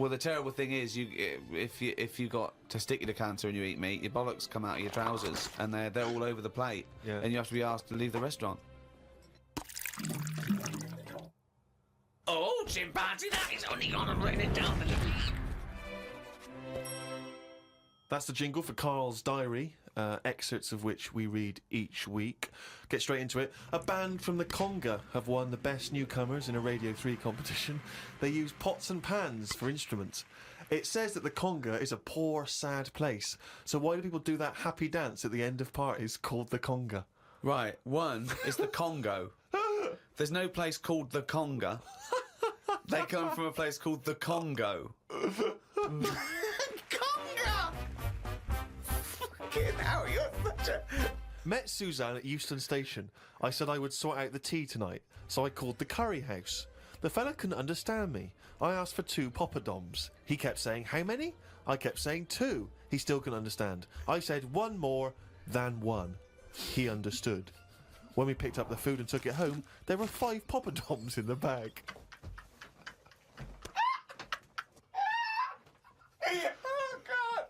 Well, the terrible thing is, if you got testicular cancer and you eat meat, your bollocks come out of your trousers, and they're all over the plate, and you have to be asked to leave the restaurant. Oh, chimpanzee, that is only gonna bring it down the That's the jingle for Karl's diary, excerpts of which we read each week. Get straight into it. A band from the Conga have won the Best Newcomers in a Radio 3 competition. They use pots and pans for instruments. It says that the Conga is a poor, sad place. So why do people do that happy dance at the end of parties called the Conga? Right, one is the Congo. There's no place called the Conga. They come from a place called the Congo. Met Suzanne at Euston Station. I said I would sort out the tea tonight, so I called the curry house. The fella couldn't understand me. I asked for 2 poppadoms. He kept saying, how many? I kept saying 2. He still couldn't understand. I said 1 more than 1. He understood. When we picked up the food and took it home, there were 5 poppadoms in the bag. Oh, God!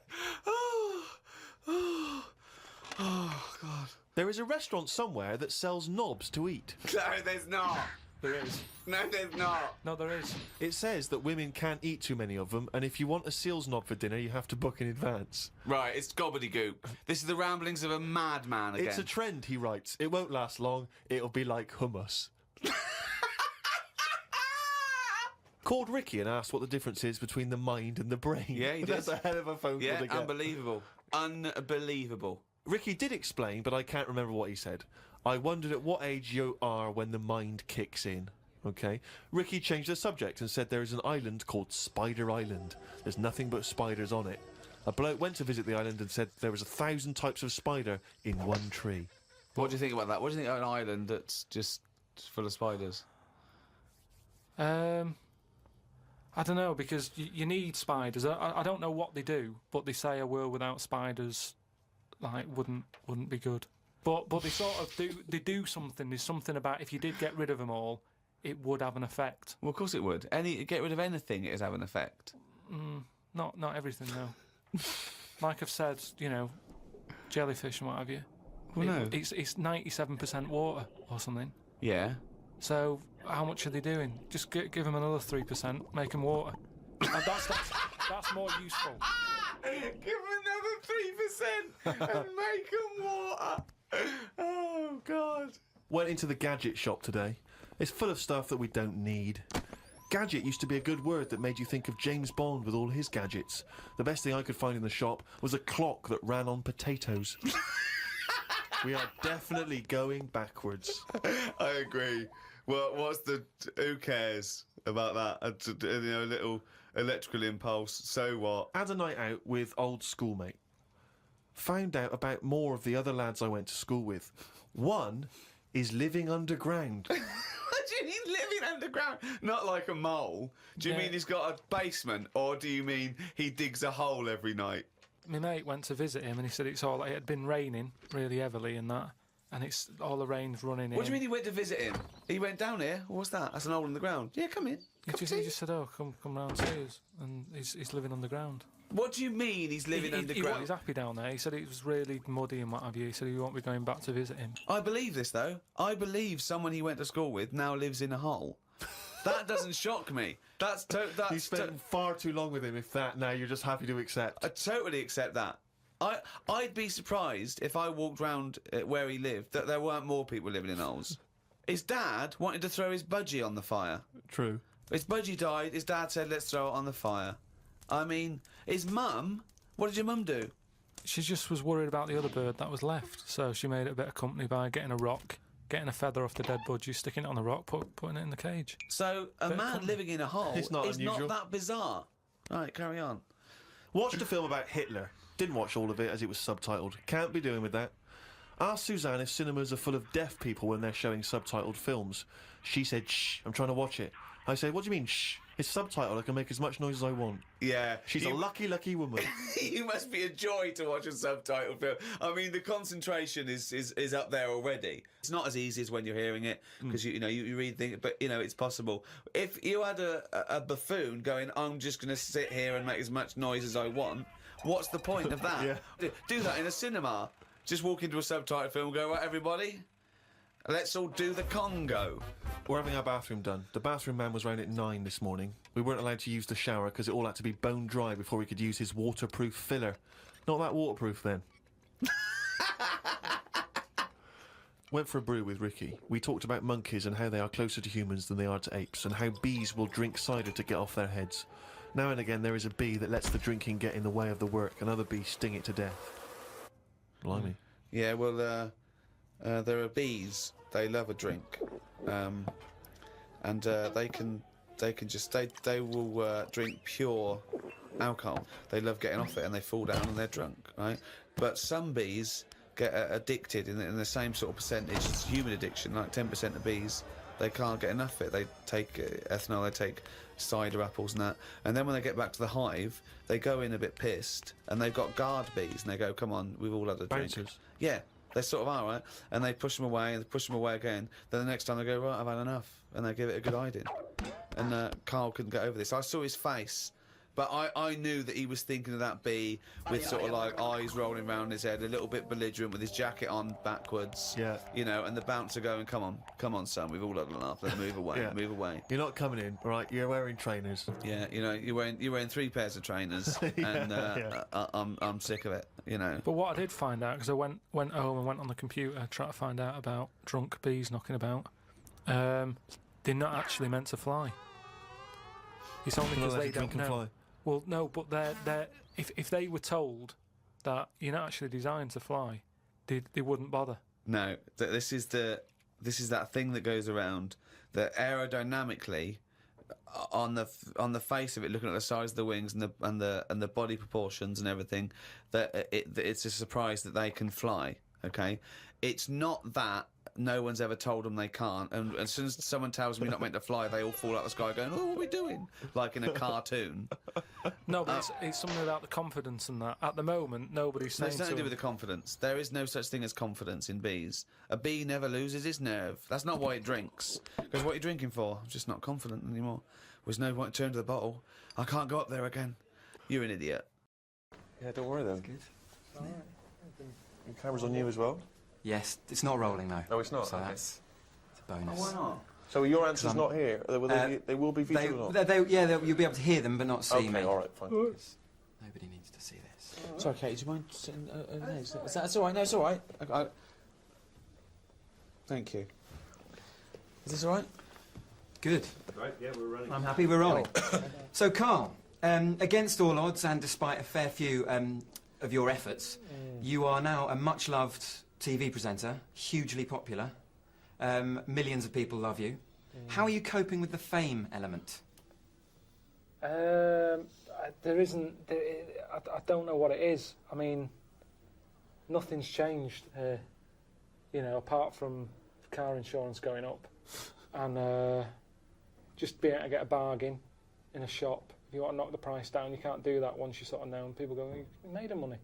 Oh, God. There is a restaurant somewhere that sells knobs to eat. No, there's not. There is. No, there's not. No, there is. It says that women can't eat too many of them, and if you want a seal's knob for dinner, you have to book in advance. Right, it's gobbledygook. This is the ramblings of a madman again. It's a trend, he writes. It won't last long. It'll be like hummus. Called Ricky and asked what the difference is between the mind and the brain. Yeah, he did. That's a hell of a phone call to get. Unbelievable. Unbelievable. Ricky did explain, but I can't remember what he said. I wondered at what age you are when the mind kicks in. Okay. Ricky changed the subject and said there is an island called Spider Island. There's nothing but spiders on it. A bloke went to visit the island and said there was 1,000 types of spider in one tree. What do you think about that? What do you think of an island that's just full of spiders? I don't know, because you need spiders. I don't know what they do, but they say a world without spiders, like, wouldn't be good. But they sort of do something. There's something about if you did get rid of them all, it would have an effect. Well, of course it would. Get rid of anything, it'd have an effect. Not everything, though. Like I've said, jellyfish and what have you. Well, no. It's 97% water or something. Yeah. So how much are they doing? Just give them another 3%, make them water. And that's more useful. Give them another 3% and make them water. Oh, God. Went into the gadget shop today. It's full of stuff that we don't need. Gadget used to be a good word that made you think of James Bond with all his gadgets. The best thing I could find in the shop was a clock that ran on potatoes. We are definitely going backwards. I agree. Well, who cares about that? A little electrical impulse, so what? Had a night out with old schoolmate. Found out about more of the other lads I went to school with. One is living underground. What do you mean living underground? Not like a mole. Do you mean he's got a basement, or do you mean he digs a hole every night? My mate went to visit him and he said it had been raining really heavily and that, and it's all the rain's running in. What do you mean he went to visit him? He went down here? What's that? That's an hole in the ground. Yeah, come in. He just said, oh, come round to us, and he's living underground. What do you mean he's living underground? He's happy down there. He said it was really muddy and what have you. He said he won't be going back to visit him. I believe this, though. I believe someone he went to school with now lives in a hole. That doesn't shock me. You spent far too long with him, if that, now you're just happy to accept. I totally accept that. I'd be surprised if I walked round where he lived that there weren't more people living in holes. His dad wanted to throw his budgie on the fire. True. His budgie died, his dad said, let's throw it on the fire. I mean, his mum, what did your mum do? She just was worried about the other bird that was left, so she made it a bit of company by getting a rock, getting a feather off the dead budgie, sticking it on the rock, putting it in the cage. So, a man living in a hole is not that bizarre. Right, carry on. Watched a film about Hitler. Didn't watch all of it as it was subtitled. Can't be doing with that. Asked Suzanne if cinemas are full of deaf people when they're showing subtitled films. She said, shh, I'm trying to watch it. I said, what do you mean, shh? It's subtitled. I can make as much noise as I want. Yeah. She's a lucky, lucky woman. You must be a joy to watch a subtitled film. I mean, the concentration is up there already. It's not as easy as when you're hearing it, because you read things, but it's possible. If you had a buffoon going, I'm just going to sit here and make as much noise as I want, what's the point of that? Yeah. Do that in a cinema. Just walk into a subtitled film and go, right, everybody, let's all do the Congo. We're having our bathroom done. The bathroom man was round at 9 this morning. We weren't allowed to use the shower because it all had to be bone dry before we could use his waterproof filler. Not that waterproof then. Went for a brew with Ricky. We talked about monkeys and how they are closer to humans than they are to apes, and how bees will drink cider to get off their heads. Now and again there is a bee that lets the drinking get in the way of the work, and other bees sting it to death. Blimey. Yeah, well, there are bees. They love a drink, and they will drink pure alcohol. They love getting off it, and they fall down and they're drunk, right? But some bees get addicted in the same sort of percentage. It's human addiction. Like 10% of bees, they can't get enough of it. They take ethanol, they take cider apples and that, and then when they get back to the hive, they go in a bit pissed, and they've got guard bees, and they go, "Come on, we've all had a drink." Bouncers. Yeah. They sort of are, right? And they push them away, and they push them away again. Then the next time they go, right, I've had enough. And they give it a good hiding. And Karl couldn't get over this. I saw his face, but I knew that he was thinking of that bee with sort of like eyes rolling around his head, a little bit belligerent with his jacket on backwards. Yeah. And the bouncer going, come on, son, we've all had enough. Let's move away, Yeah. move away. You're not coming in, right? You're wearing trainers. Yeah, you're wearing 3 pairs of trainers, and I'm sick of it, But what I did find out, because I went home and went on the computer trying to find out about drunk bees knocking about, they're not actually meant to fly. It's only because they don't know. Fly. Well, no, but they're if they were told that you're not actually designed to fly, they wouldn't bother. No, this is that thing that goes around that aerodynamically, on the face of it, looking at the size of the wings and the body proportions and everything, that it's a surprise that they can fly. Okay, it's not that no one's ever told them they can't, and as soon as someone tells me not meant to fly, they all fall out of the sky going, "Oh, what are we doing?" Like in a cartoon. No, but it's something about the confidence and that. At the moment, nobody's saying. It's nothing to do with the confidence. There is no such thing as confidence in bees. A bee never loses its nerve. That's not why it drinks. Because what are you drinking for? I'm just not confident anymore. There's no point to turn to the bottle. I can't go up there again. You're an idiot. Yeah, don't worry then. Good. The camera's on you as well. Yes, it's not rolling though. Oh, it's not? So Okay. that's a bonus. Why not? So your answer's not here. They will be They, visible or not? you'll be able to hear them, but not see Okay, me. all right, fine. Nobody needs to see this. Sorry, Kate, do you mind sitting next? That's all right. No, it's all right. Thank you. Is this all right? Good. Right, yeah, we're running. I'm happy we're rolling. So, Karl, against all odds and despite a fair few of your efforts, you are now a much-loved TV presenter, hugely popular. Millions of people love you. How are you coping with the fame element? There isn't. I don't know what it is. I mean, nothing's changed. Apart from car insurance going up, and just being able to get a bargain in a shop. If you want to knock the price down, you can't do that once you're sort of known. People go, "You made of money."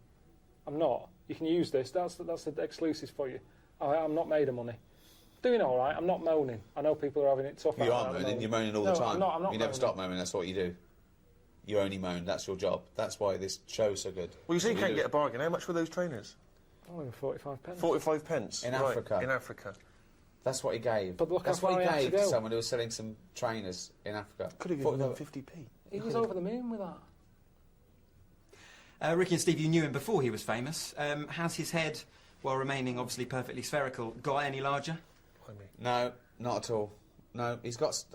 I'm not. You can use this. That's the exclusives for you. I'm not made of money. Doing all right. I'm not moaning. I know people are having it tough. You are moaning. You're moaning all the time. I'm not you never stop moaning. That's what you do. You only moan. That's your job. That's why this show's so good. Well, you say you can't get a bargain. How much were those trainers? Only 45 pence. 45 pence. In right, Africa. In Africa. That's what he gave. But look That's how what far he he had gave to to go. someone who was selling some trainers in Africa. Could have given them 50p. He was over the moon with that. Ricky and Steve, you knew him before he was famous. Has his head, while remaining obviously perfectly spherical, got any larger? No, not at all. No,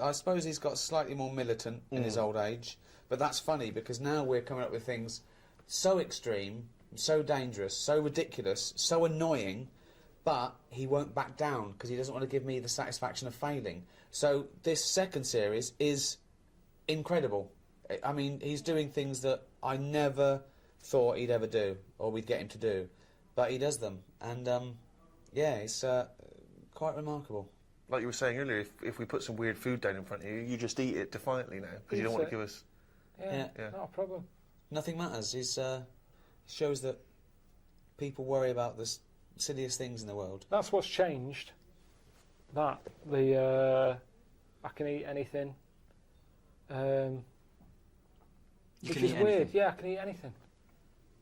I suppose he's got slightly more militant in his old age. But that's funny because now we're coming up with things so extreme, so dangerous, so ridiculous, so annoying, but he won't back down because he doesn't want to give me the satisfaction of failing. So this second series is incredible. I mean, he's doing things that I never thought he'd ever do, or we'd get him to do, but he does them, and yeah, it's quite remarkable. like you were saying earlier, if we put some weird food down in front of you, you just eat it defiantly now because you don't want to give us. Yeah, Yeah. not a problem. Nothing matters. He shows that people worry about the silliest things in the world. That's what's changed. I can eat anything. Which is weird. Yeah, I can eat anything.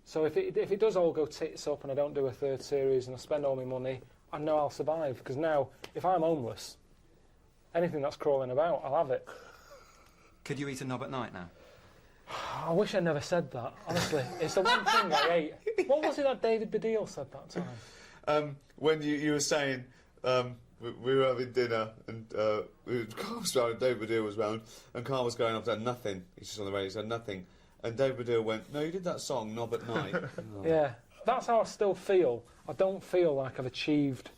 So if it does all go tits up and I don't do a third series and I spend all my money, I know I'll survive. Because now, if I'm homeless, anything that's crawling about, I'll have it. Could you eat a knob at night now? I wish I never said that, honestly. It's the one thing I ate. What was it that David Baddiel said that time? When you were saying we were having dinner and Carl was round and David Baddiel was round and Carl was going, I've done nothing. He's just on the radio, he said nothing. And David Baddiel went, no, you did that song, Knob at Night. Oh. Yeah, that's how I still feel. I don't feel like I've achieved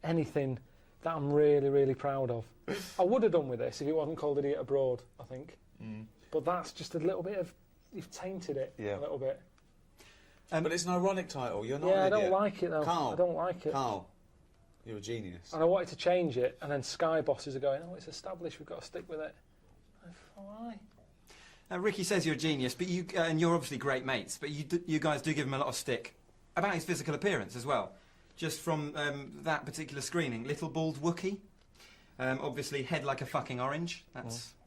anything that I'm really, really proud of. I would have done with this if it wasn't called Idiot Abroad, I think. But that's just a little bit of... You've tainted it a little bit. But it's an ironic title, you're not Yeah, I an idiot. don't like it, though. Carl, I don't like it. Carl, you're a genius. And I wanted to change it, and then Sky bosses are going, oh, it's established, we've got to stick with it. Why? Ricky says you're a genius, but you and you're obviously great mates, but you guys do give him a lot of stick about his physical appearance as well. Just from that particular screening, little bald Wookie. Obviously, head like a fucking orange.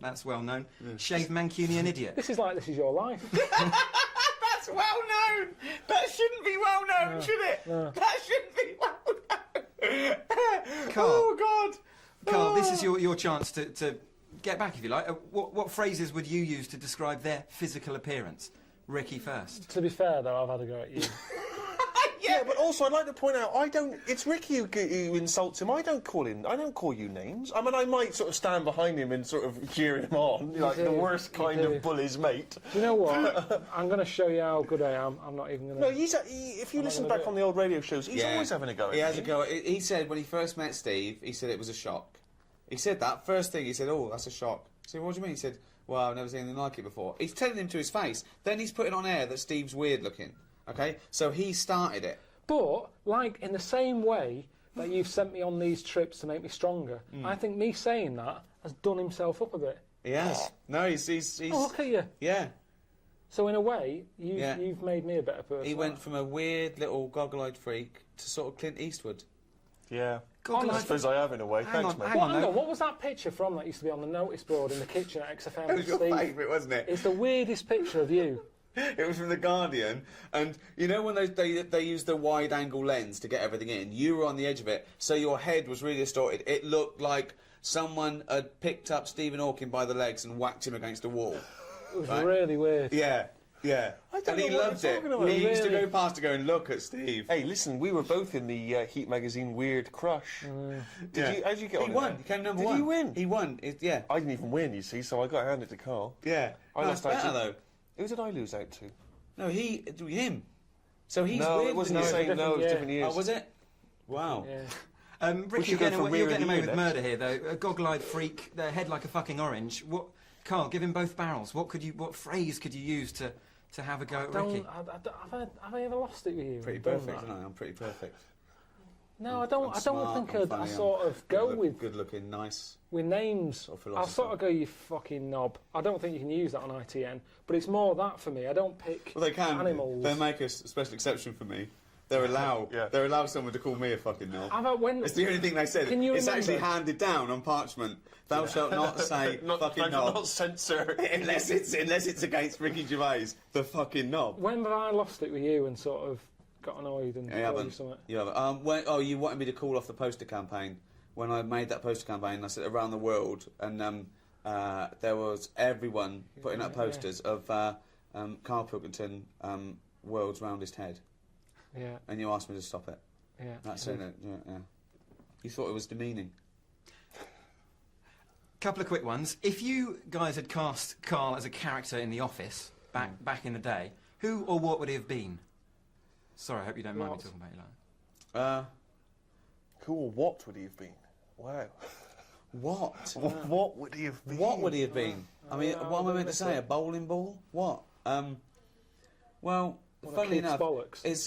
That's well known. Shaved Mancunian idiot. This is your life. That's well known! That shouldn't be well known, should it? No. That shouldn't be well known! Carl, oh, God! Carl, this is your chance to get back, if you like. What phrases would you use to describe their physical appearance? Ricky first. To be fair, though, I've had a go at you. Yeah, but also I'd like to point out it's Ricky who insults him. I don't call you names. I mean, I might sort of stand behind him and sort of cheer him on, like the worst kind of bully's mate. Do you know what? I'm going to show you how good I am. I'm not even going to... No, if you listen back on the old radio shows, he's always having a go at He has me. a go. He said when he first met Steve, he said it was a shock. He said that first thing. He said, "Oh, that's a shock." I said, "What do you mean?" He said, "Well, I've never seen anything like it before." He's telling him to his face. Then he's putting on air that Steve's weird looking. Okay, so he started it. But, like, in the same way that you've sent me on these trips to make me stronger, I think me saying that has done himself up a bit. He has. No, he's Oh, look at you. Yeah. So, in a way, you've made me a better person. He went from a weird little goggle-eyed freak to sort of Clint Eastwood. Yeah. God, I suppose I have in a way. Thanks, mate. hang on, Hang on, what was that picture from that used to be on the notice board in the kitchen at XFM? That was your Steve? favourite, wasn't it? It's the weirdest picture of you. It was from The Guardian, and you know when they use the wide-angle lens to get everything in, you were on the edge of it, so your head was really distorted. It looked like someone had picked up Stephen Hawking by the legs and whacked him against a wall. It was really weird. Yeah, yeah. And he loved it. He used to go past to go and look at Steve. Hey, listen, we were both in the Heat magazine Weird Crush. How'd you get on? He won. He came number Did one. he win? He won. Yeah. I didn't even win, you see, so I got to hand it to Carl. Yeah. I No, lost it's out better to- though. Who did I lose out to? No, him. So he's No, weird. it wasn't the than you. same. No, it was year. different years. Oh, was it? Wow. Yeah. Ricky, should go for you're rear getting of away the with unit. murder here, though. A goggle-eyed freak, their head like a fucking orange. Carl, give him both barrels. What phrase could you use to have a go at Ricky? Have I ever lost it with you? Pretty Done perfect, that? isn't I? I'm pretty perfect. No, I don't. I'm I don't smart, think I'm I'd funny, sort of go with good-looking, nice. with names. Sort of I'll philosopher. sort of go, you fucking knob. I don't think you can use that on ITN, but it's more that for me. I don't pick Well, they can. animals. They make a special exception for me. They allow someone to call me a fucking knob. It's the only thing they said. Can you It's remember? actually handed down on parchment. Thou shalt not say fucking knob Not censor. unless it's against Ricky Gervais, the fucking knob. When have I lost it with you and sort of got annoyed and You told you haven't. something? You haven't. You wanted me to call off the poster campaign. When I made that poster campaign, I said around the world, and there was everyone putting up posters of Karl Pilkington, world's roundest head. Yeah, And you asked me to stop it. yeah. That's it. Yeah. You thought it was demeaning. Couple of quick ones. If you guys had cast Carl as a character in The Office back in the day, who or what would he have been? Sorry, I hope you don't mind me What? talking about you like that. Cool, what would he have been? Wow. What? What would he have been? What would he have been? I mean, what am I meant to say? A bowling ball? What? Well, One of funnily Keith's enough, bollocks. it's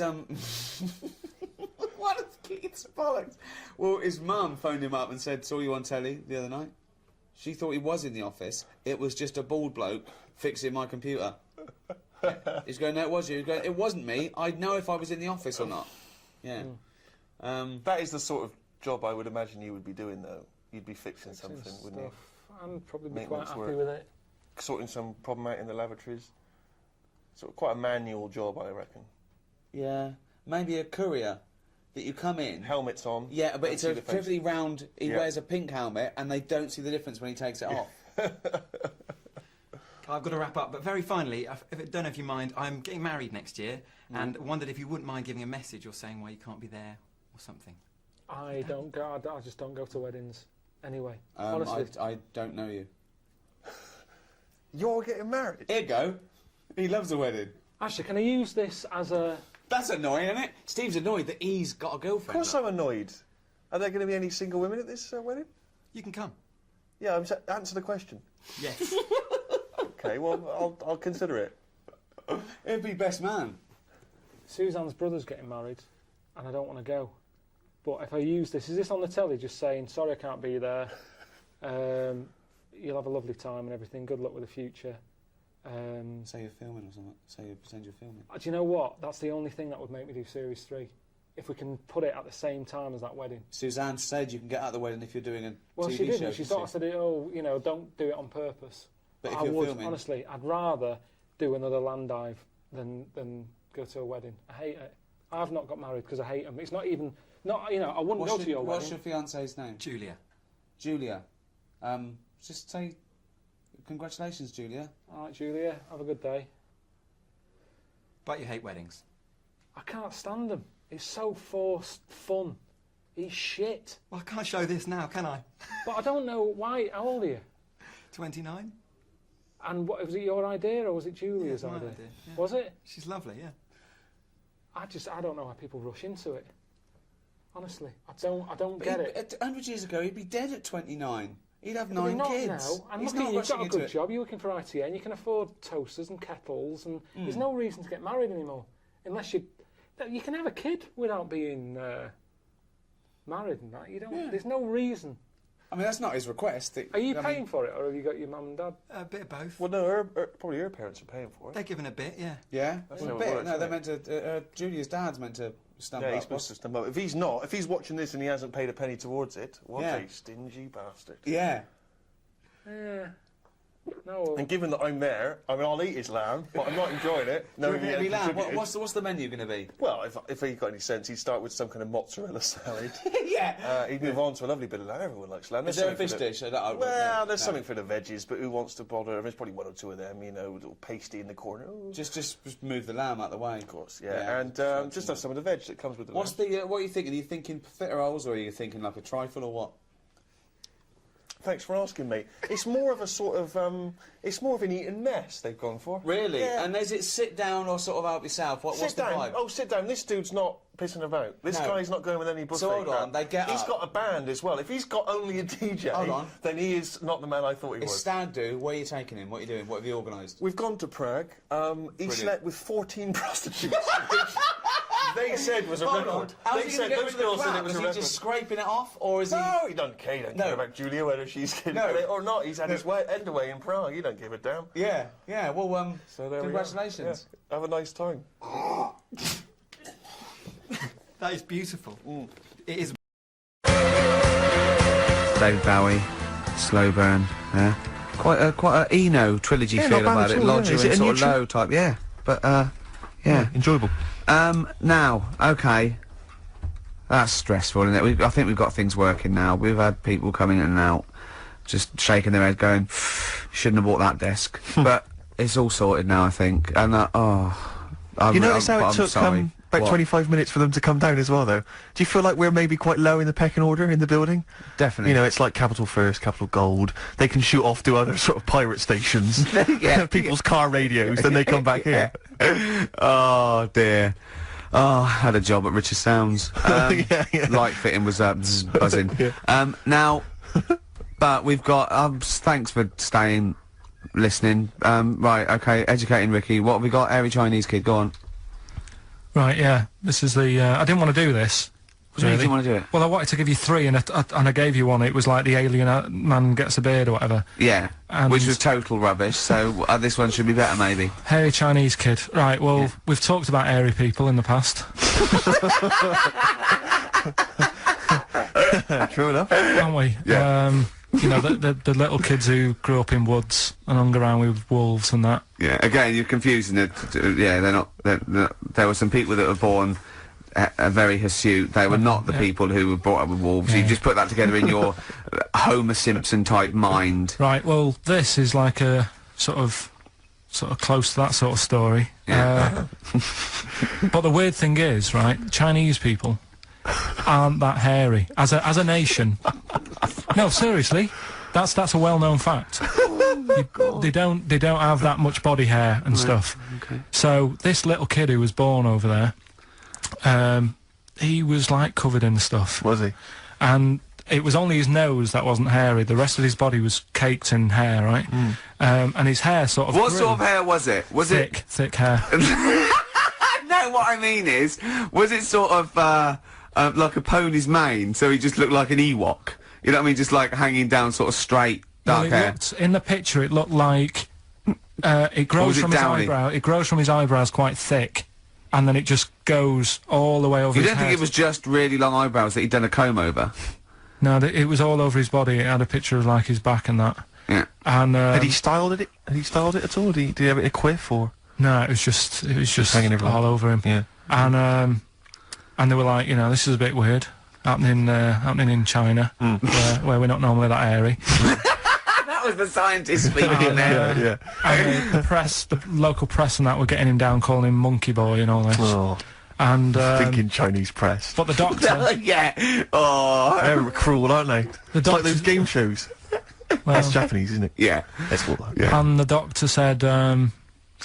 what? It's bollocks. Well, his mum phoned him up and said, saw you on telly the other night. She thought he was in the office. It was just a bald bloke fixing my computer. He's going, no, it was you. He's going, it wasn't me. I'd know if I was in the office or not. Yeah. That is the sort of job I would imagine you would be doing, though. You'd be fixing something, wouldn't you? I'd probably be Maintenance quite happy work. with it. Sorting some problem out in the lavatories. Sort of quite a manual job, I reckon. Yeah. Maybe a courier that you come in. Helmets on. Yeah, but don't it's see a the face. perfectly round. He wears a pink helmet, and they don't see the difference when he takes it off. I've got to wrap up, but very finally, I don't know if you mind, I'm getting married next year, and wondered if you wouldn't mind giving a message or saying why you can't be there or something. I don't go. I just don't go to weddings anyway. Honestly, I don't know you. You're getting married? Here you go. He loves a wedding. actually, can I use this as a? That's annoying, isn't it? Steve's annoyed that he's got a girlfriend. Of course I'm annoyed. Are there going to be any single women at this wedding? You can come. Yeah, answer the question. Yes. Okay, well, I'll consider it. He'd be best man. Suzanne's brother's getting married, and I don't want to go. But if I use this, is this on the telly just saying, sorry I can't be there, you'll have a lovely time and everything, good luck with the future. Say you're filming or something. Say you pretend you're filming. Do you know what? That's the only thing that would make me do Series 3. If we can put it at the same time as that wedding. Suzanne said you can get out of the wedding if you're doing a well, TV she didn't. show. She sort of said, oh, you know, don't do it on purpose. But if I you're would, filming... honestly, I'd rather do another land dive than go to a wedding. I hate it. I've not got married because I hate them. It's not even... Not, you know, I wouldn't go to your wedding. What's your fiance's name? Julia. Julia. Just say congratulations, Julia. All right, Julia, have a good day. But you hate weddings. I can't stand them. It's so forced fun. He's shit. Well, I can't show this now, can I? But I don't know why. How old are you? 29? And what, was it your idea or was it Julia's Yeah, my idea? idea, yeah. Was it? She's lovely, yeah. I don't know why people rush into it. Honestly, I don't get it. 100 years ago, he'd be dead at 29. He'd have But 9 not kids. now. And He's look at not you, you've got rushing a into good it. job. You're working for ITN. You can afford toasters and kettles, and there's no reason to get married anymore, unless you can have a kid without being married and that. You don't. Yeah. There's no reason. I mean, that's not his request. Are you paying for it, or have you got your mum and dad? A bit of both. Well, no, probably her parents are paying for it. They're giving a bit, yeah. Yeah? That's Well, how a it bit. works, No, isn't they're it? meant to... Julia's dad's meant to stump Yeah, up. he's supposed to stump up. If he's watching this and he hasn't paid a penny towards it, what Yeah. a stingy bastard. Yeah. Yeah. No. And given that I'm there, I mean, I'll eat his lamb, but I'm not enjoying it. No, No, it'll be lamb. What's the menu going to be? Well, if he got any sense, he'd start with some kind of mozzarella salad. Yeah. He'd move on to a lovely bit of lamb. Everyone likes lamb. Is there a fish dish? Well, there's something for the veggies, but who wants to bother? There's probably one or two of them, you know, little pasty in the corner. Oh, Just move the lamb out the way. of course, yeah. And just have some of the veg that comes with the What's lamb. what are you thinking? Are you thinking fitter rolls or are you thinking like a trifle or what? Thanks for asking, mate. It's more of a sort of, it's more of an eating mess they've gone for. Really? Yeah. And is it sit down or sort of help yourself? What's Sit the down. vibe? Oh, sit down. This dude's not pissing about. This No. guy's not going with any buffet. So hold on, crap. they get He's up. got a band as well. If he's got only a DJ, Hold on. then he is not the man I thought he It's was. stag do. Where are you taking him? What are you doing? What have you organised? We've gone to Prague. He slept with 14 prostitutes, which they said was a Hold record. on. How's They he said going to get those rid of girls the said crap? it was Is a he record. just scraping it off, or is he? No, he doesn't care. He don't care about Julia, whether she's getting it or not. He's had his end away in Prague. He don't give a damn. Yeah, yeah. Well, So there congratulations. We go. Yeah. Have a nice time. That is beautiful. It is. David Bowie, Slow Burn, yeah. Quite a Eno trilogy Yeah, feel not bad about at it, all, Lodger yeah. Is it and a sort of neutral? low type, yeah. But yeah. Enjoyable. Now, okay. That's stressful, isn't it? I think we've got things working now. We've had people coming in and out, just shaking their head going, shouldn't have bought that desk. But it's all sorted now, I think. And You notice how I'm it took sorry. about What? 25 minutes for them to come down as well, though? Do you feel like we're maybe quite low in the pecking order in the building? Definitely. You know, it's like Capital First, Capital Gold. They can shoot off to other sort of pirate stations, Yeah. people's car radios, then they come back here. Oh dear. Oh, I had a job at Richard Sounds. Yeah. Light fitting was buzzing. Yeah. Now, but we've got. Thanks for staying, listening. Right, okay. Educating Ricky. What have we got? Airy Chinese kid. Go on. Right, yeah. This is the. I didn't want to do this. What do you mean you didn't want to do it? Well, I wanted to give you 3, and I gave you one. It was like the alien man gets a beard or whatever. Yeah, And which was total rubbish, so this one should be better, maybe. Hairy Chinese kid. Right, well, we've talked about hairy people in the past. True enough. Haven't we? Yeah. You know, the little kids who grew up in woods and hung around with wolves and that. Yeah, again, you're confusing it. Yeah, they're not... there were some people that were born very hirsute. They were not the people who were brought up with wolves. Yeah. You just put that together in your Homer Simpson-type mind. Right, well, this is like a sort of close to that sort of story. Yeah. But the weird thing is, right, Chinese people aren't that hairy. As a nation... No, seriously, that's a well-known fact. They don't have that much body hair and stuff. Okay. So this little kid who was born over there, he was like covered in stuff, Was he? and it was only his nose that wasn't hairy. The rest of his body was caked in hair, right? And his hair sort of What grew. sort of hair was it? Was thick hair. No, what I mean is, was it sort of like a pony's mane, so he just looked like an Ewok? You know what I mean? Just like hanging down, sort of straight, dark hair. In the picture, it looked like it grows from his eyebrow. It grows from his eyebrows quite thick, and then it just goes all the way over. You his don't head. think it was just really long eyebrows that he'd done a comb over? No, it was all over his body. It had a picture of like his back and that. Yeah. And Had he styled it? Had he styled it at all? Did he have it in a quiff or? no, it was just hanging everywhere. all over him. Yeah. And they were like, you know, this is a bit weird. Happening in China, where we're not normally that hairy. That was the scientist speaking there. Yeah. And the press, the local press and that were getting him down, calling him Monkey Boy and all this. Oh, And thinking Chinese press. but the doctor, Yeah. Oh. They're cruel, aren't they? the It's like doctor, those game shows. well, That's Japanese, isn't it? Yeah. That's all that. Yeah. and the doctor said, I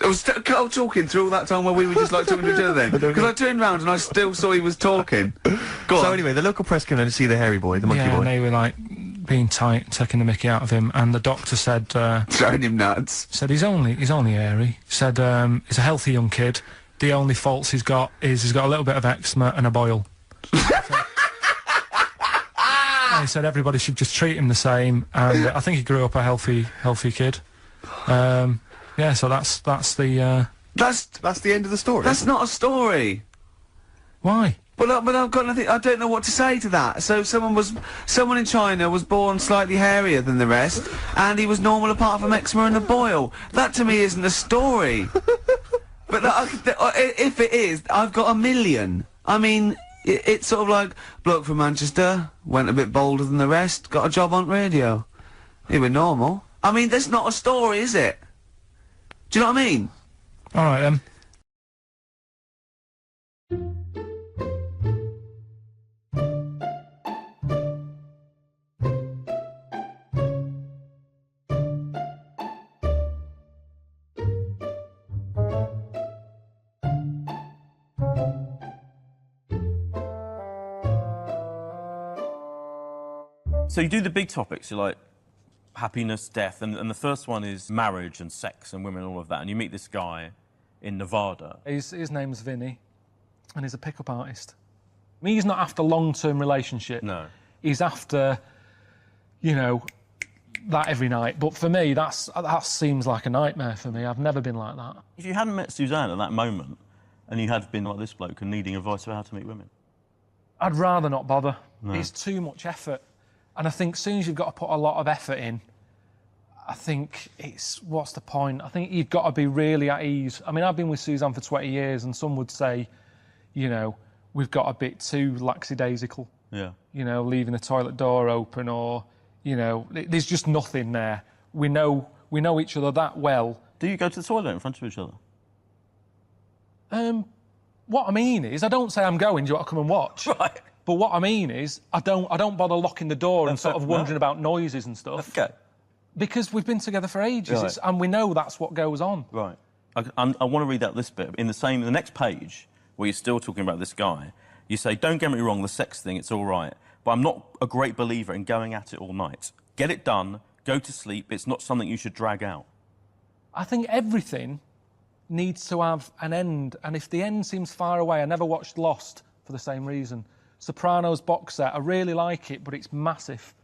was talking through all that time while we were just like talking to each other then. Because I turned round and I still saw he was talking. Go So on. anyway, the local press came in to see the hairy boy, the monkey yeah, boy. and they were like being tight, taking the mickey out of him, and the doctor said Throwing him nuts. he's only hairy. Said he's a healthy young kid. The only faults he's got is he's got a little bit of eczema and a boil. And he said everybody should just treat him the same, and I think he grew up a healthy kid. Yeah, so that's the That's the end of the story. that's not a story. why. But I've got nothing. I don't know what to say to that. So someone in China was born slightly hairier than the rest, and he was normal apart from eczema and a boil. That to me isn't a story. But if it is, I've got a million. I mean, it's sort of like bloke from Manchester went a bit bolder than the rest, got a job on radio. He was normal. I mean, that's not a story, is it? Do you know what I mean? All right then. So you do the big topics, you're like happiness, death, and the first one is marriage and sex and women and all of that. And you meet this guy in Nevada. His name's Vinny, and he's a pickup artist. I mean, he's not after long-term relationship. No. He's after, you know, that every night. But for me, that seems like a nightmare for me. I've never been like that. If you hadn't met Suzanne at that moment, and you had been like this bloke and needing advice about how to meet women. I'd rather not bother. No. It's too much effort. And I think as soon as you've got to put a lot of effort in, I think what's the point? I think you've got to be really at ease. I mean, I've been with Suzanne for 20 years, and some would say, you know, we've got a bit too lackadaisical. Yeah. You know, leaving the toilet door open, or, you know, there's just nothing there. We know each other that well. Do you go to the toilet in front of each other? What I mean is, I don't say I'm going, do you want to come and watch? Right. But what I mean is, I don't bother locking the door and sort of wondering about noises and stuff. Okay. Because we've been together for ages, Right. and we know that's what goes on. Right. I want to read out this bit. In the next page, where you're still talking about this guy, you say, don't get me wrong, the sex thing, it's all right, but I'm not a great believer in going at it all night. Get it done, go to sleep, it's not something you should drag out. I think everything needs to have an end, and if the end seems far away, I never watched Lost for the same reason. Sopranos box set. I really like it, but it's massive.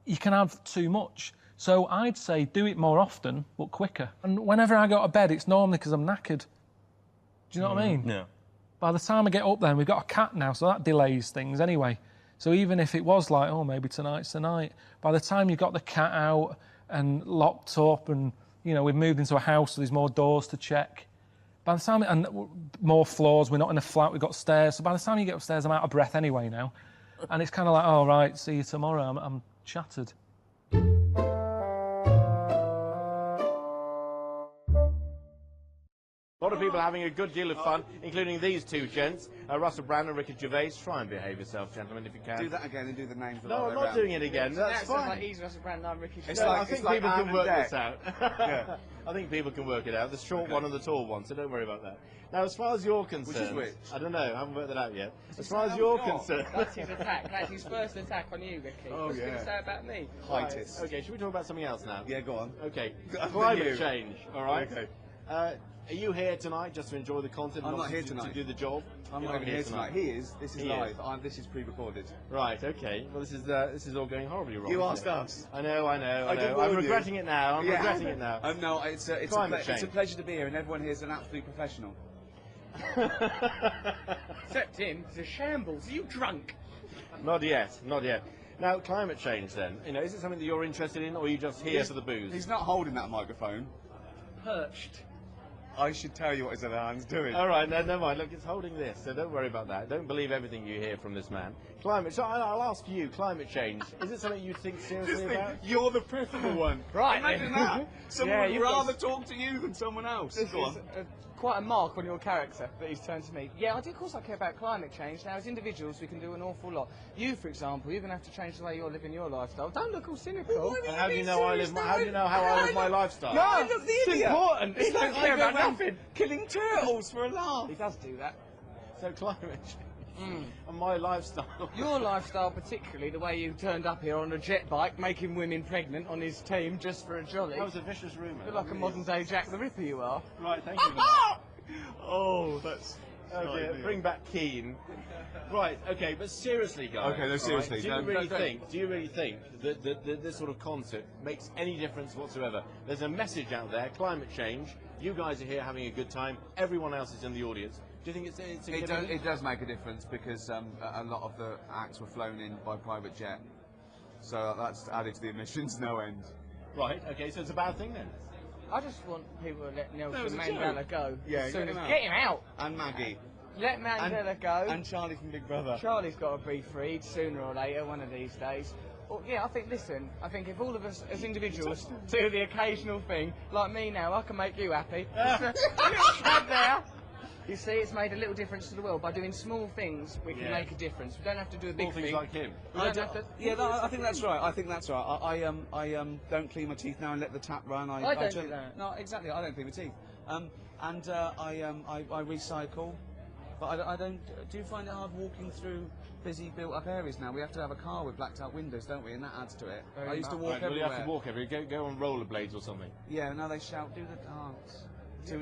You can have too much. So I'd say do it more often, but quicker. And whenever I go to bed, it's normally because I'm knackered. Do you know what I mean? Yeah. By the time I get up there, and we've got a cat now, so that delays things anyway. So even if it was like, oh, maybe tonight's the night, by the time you've got the cat out and locked up and, you know, we've moved into a house, so there's more doors to check. By the time, and more floors, we're not in a flat, we've got stairs. So by the time you get upstairs, I'm out of breath anyway now. And it's kind of like, oh, right, see you tomorrow. I'm shattered. A lot of people having a good deal of fun, including these two gents, Russell Brand and Ricky Gervais. Try and behave yourself, gentlemen, if you can. Do that again and do the names. No, I'm not doing it again. That's fine. Like he's Russell Brand, I'm Ricky Gervais. I think people can work Deck. this out. Yeah. I think people can work it out. The short one and the tall one, so don't worry about that. Now, as far as you're concerned... Which is which? I don't know, I haven't worked that out yet. As far as you're concerned... That's his attack. That's his first attack on you, Ricky. Oh, What's he going yeah. to say about me? Hiatus. Okay, should we talk about something else now? Yeah, go on. Okay, Other than climate you. change, all right? Okay. Are you here tonight just to enjoy the content? I'm and not here obviously tonight. To do the job? I'm You're not even here tonight. He is. This is He live. is. This is pre-recorded. Right, okay. Well, this is all going horribly wrong. You isn't asked it? us. I know. I did warn I'm you. regretting it now. I'm Yeah. regretting it now. No, it's a Climate it's a change. pleasure to be here, and everyone here is an absolute professional. Except him. He's a shambles. Are you drunk? Not yet, not yet. Now, climate change then. You know, is it something that you're interested in, or are you just here for the booze? He's not holding that microphone. Perched. I should tell you what his other hand's doing. All right, no, never mind. Look, it's holding this, so don't worry about that. Don't believe everything you hear from this man. So I'll ask you, climate change. Is it something you think seriously about? You're the preferable one. Right, Imagine then. that. Someone Yeah, would you've got rather talk to you than someone else. This Go is on. quite a mark on your character that he's turned to me. Yeah, I do, of course I care about climate change. Now, as individuals, we can do an awful lot. You, for example, you're going to have to change the way you're living your lifestyle. Don't look all cynical. And how do you know I live? How do you know how I live my lifestyle? No, look, the It's idiot. important. It's He don't like care I go about around nothing. killing turtles for a laugh. He does do that. So climate change and my lifestyle. Your lifestyle, particularly the way you turned up here on a jet bike, making women pregnant on his team just for a jolly. That was a vicious rumour. You're like a modern-day Jack the Ripper, you are. Right, thank you for that. Oh, that's... Okay, bring back Keane. Right, okay, but seriously, guys. Okay, no, seriously, Right, do no, you really think that this sort of concert makes any difference whatsoever? There's a message out there, climate change. You guys are here having a good time. Everyone else is in the audience. Do you think it's significant? It does make a difference because a lot of the acts were flown in by private jet. So that's added to the emissions no end. Right, okay, so it's a bad thing then? I just want people to let was Nelson a Mandela joke. go. Yeah, as soon get as him out. get him out. And Maggie. Let Mandela go. And Charlie from Big Brother. Charlie's got to be freed sooner or later, one of these days. Well, yeah, I think if all of us as individuals do the occasional thing, like me now, I can make you happy. Just a little shove there. You see, it's made a little difference to the world. By doing small things, we can make a difference. We don't have to do a big Small things thing. like him. We don't have to... Yeah, no, I think that's right. I think that's right. I don't clean my teeth now and let the tap run. I don't do that. No, exactly. I don't clean my teeth. I recycle. But I don't. Do you find it hard walking through busy built-up areas now? We have to have a car with blacked-out windows, don't we? And that adds to it. I used to walk Right, well, you everywhere. have to walk everywhere. Go on rollerblades or something. Yeah, now they shout, "Do the dance."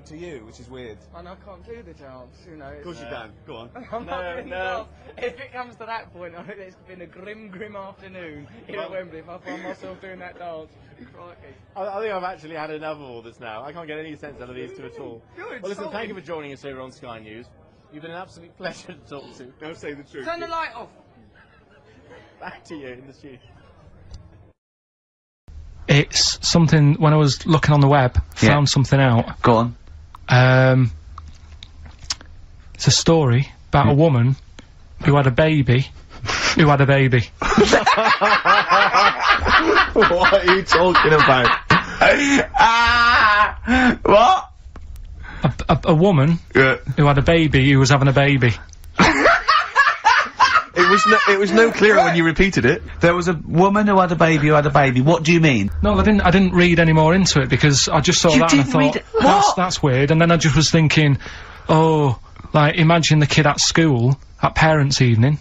To you, which is weird. And I can't do the dance, you know. Of course you can. Go on. I'm not No, really no. well. If it comes to that point, I think it's been a grim afternoon here at Wembley if I find myself doing that dance. Crikey. I think I've actually had enough of all this now. I can't get any sense out of these two at all. Good, Well, listen, solid. thank you for joining us here on Sky News. You've been an absolute pleasure to talk to. Now say the truth. Turn the light off. Back to you in the studio. It's something, when I was looking on the web, found something out. Go on. It's a story about a woman who had a baby. Who had a baby. What are you talking about? What? A woman Yeah. who had a baby who was having a baby. It was no clearer when you repeated it. There was a woman who had a baby who had a baby. What do you mean? No, I didn't read any more into it because I just saw You that and I didn't read thought, it? What? that's weird. And then I just was thinking, oh, like, imagine the kid at school at parents' evening.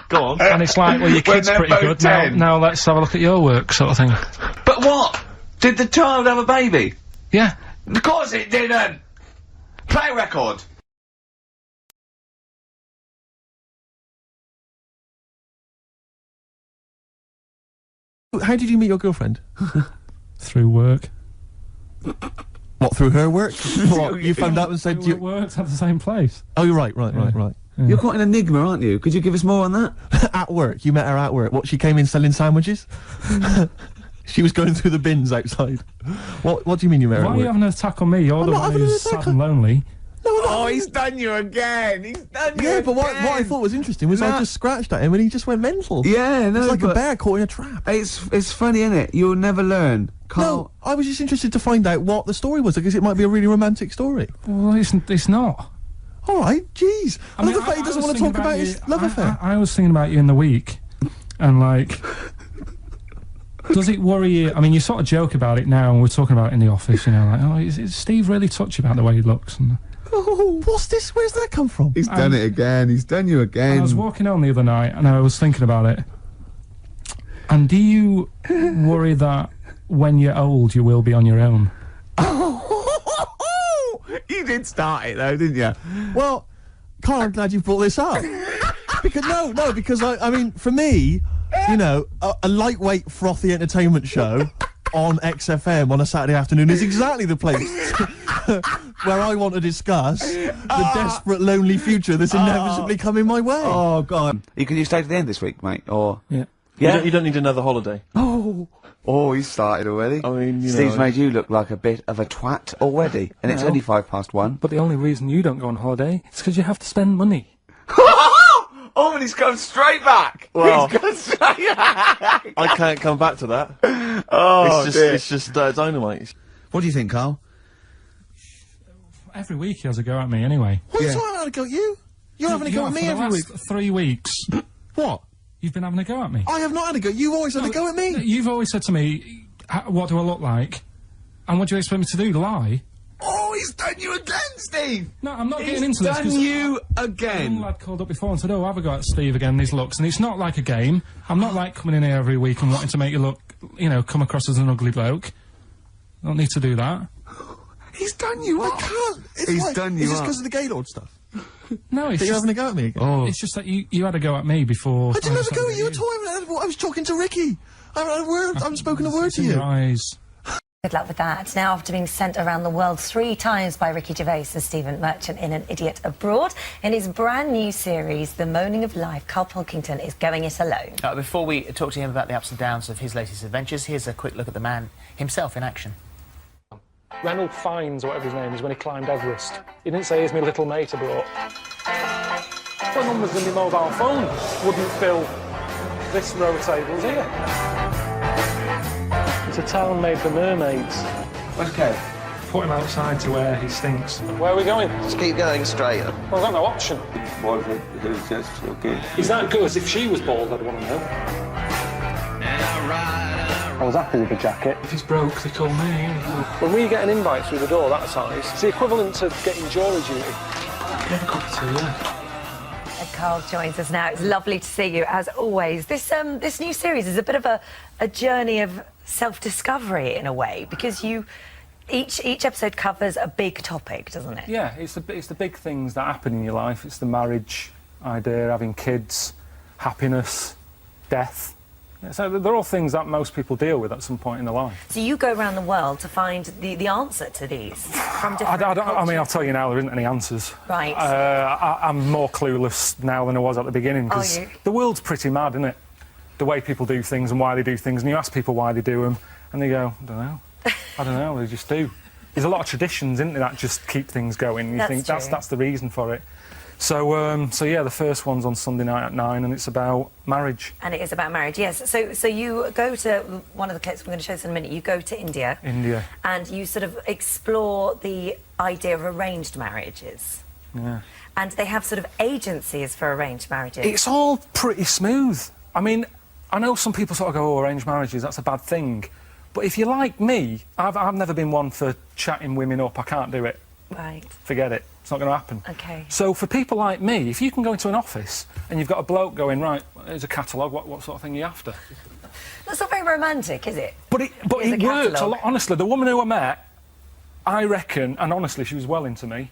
Go on. And it's like, well, your When kid's they're pretty both good. 10. Now let's have a look at your work, sort of thing. But what? Did the child have a baby? Yeah. Of course it didn't! Play record. How did you meet your girlfriend? Through work. What, through her work? What, you found out and said... We worked at the same place. Oh, you're right. Yeah. You're quite an enigma, aren't you? Could you give us more on that? At work. You met her at work. What, she came in selling sandwiches? She was going through the bins outside. What do you mean you met her Why at are you work? having an attack on me? You're the one who's sad and lonely. Oh, he's done you again. He's done you Yeah, but what I thought was interesting was I just scratched at him and he just went mental. Yeah, no, it's like a bear caught in a trap. It's funny, isn't it? You'll never learn. No, I was just interested to find out what the story was, because it might be a really romantic story. Well, it's not. All right, jeez. I love the fact he doesn't want to talk about his love affair. I was thinking about you in the week, and like, does it worry you? I mean, you sort of joke about it now, and we're talking about it in the office, you know, like, oh, is Steve really touchy about the way he looks? And, oh, what's this? Where's that come from? He's done it again. He's done you again. I was walking home the other night, and I was thinking about it. And do you worry that when you're old, you will be on your own? You did start it though, didn't you? Well, Carl, I'm glad you brought this up. Because I mean, for me, you know, a lightweight, frothy entertainment show on XFM on a Saturday afternoon is exactly the place where I want to discuss the desperate, lonely future that's inevitably coming my way. Oh, God. Can you stay to the end this week, mate? Or Yeah. You don't need another holiday. Oh, he's started already. I mean, Steve's made you look like a bit of a twat already, and it's only 1:05. But the only reason you don't go on holiday is because you have to spend money. Oh, and he's come straight back. Well, he's gone straight back. I can't come back to that. Oh, it's just dynamite. What do you think, Carl? Every week he has a go at me anyway. What are you talking about? A go at you? You're having a go at me every week. 3 weeks. What? You've been having a go at me. I have not had a go. You always had a go at me. You've always said to me, what do I look like? And what do you expect me to do? Lie? Oh, he's done you again, Steve! No, I'm not getting into this. He's done you One again. lad called up before and said, oh, have a go at Steve again, these looks. And it's not like a game. I'm not like coming in here every week and wanting to make you look, you know, come across as an ugly bloke. Don't need to do that. He's done you up. I can't. He's done you Is this up. because of the Gaylord stuff? No, it's That you're just, having a go at me again? Oh. it's just that you had a go at me before. I didn't have a go at you at all. I was talking to Ricky. I haven't spoken a word It's to in you. your eyes. Good luck with that. Now, after being sent around the world 3 times by Ricky Gervais and Stephen Merchant in An Idiot Abroad, in his brand new series, The Moaning of Life, Karl Pilkington is going it alone. Before we talk to him about the ups and downs of his latest adventures, here's a quick look at the man himself in action. Reynold Fiennes, or whatever his name is, when he climbed Everest. He didn't say, here's my little mate I brought. What numbers in my mobile phone wouldn't fill this row of tables here? It's a town made for mermaids. Where's Kev? Put him outside to where he stinks. Where are we going? Just keep going straight. Well, I've got no option. Who's just okay. Is that good? If she was bald, I'd want to know. I was happy with the jacket. If it's broke, they call me. When we get an invite through the door that size, it's the equivalent to getting jury duty. Get a cup of tea, yeah. Karl joins us now. It's lovely to see you, as always. This new series is a bit of a journey of self-discovery in a way, because each episode covers a big topic, doesn't it? Yeah, it's the big things that happen in your life. It's the marriage idea, having kids, happiness, death. So they're all things that most people deal with at some point in their life. So you go around the world to find the answer to these from different I mean, I'll tell you now, there isn't any answers. Right. I'm more clueless now than I was at the beginning, because the world's pretty mad, isn't it? The way people do things and why they do things, and you ask people why they do them, and they go, I don't know, they just do. There's a lot of traditions, isn't there, that just keep things going. You think that's the reason for it. So yeah, the first one's on Sunday night at 9, and it's about marriage. And it is about marriage, yes. So you go to one of the clips we're going to show us in a minute. You go to India. India. And you sort of explore the idea of arranged marriages. Yeah. And they have sort of agencies for arranged marriages. It's all pretty smooth. I mean, I know some people sort of go, oh, arranged marriages, that's a bad thing. But if you're like me, I've never been one for chatting women up. I can't do it. Right. Forget it. It's not going to happen. OK. So for people like me, if you can go into an office and you've got a bloke going, right, here's a catalogue, what sort of thing are you after? That's not very romantic, is it? But it works a lot. Honestly, the woman who I met, I reckon, and honestly, she was well into me.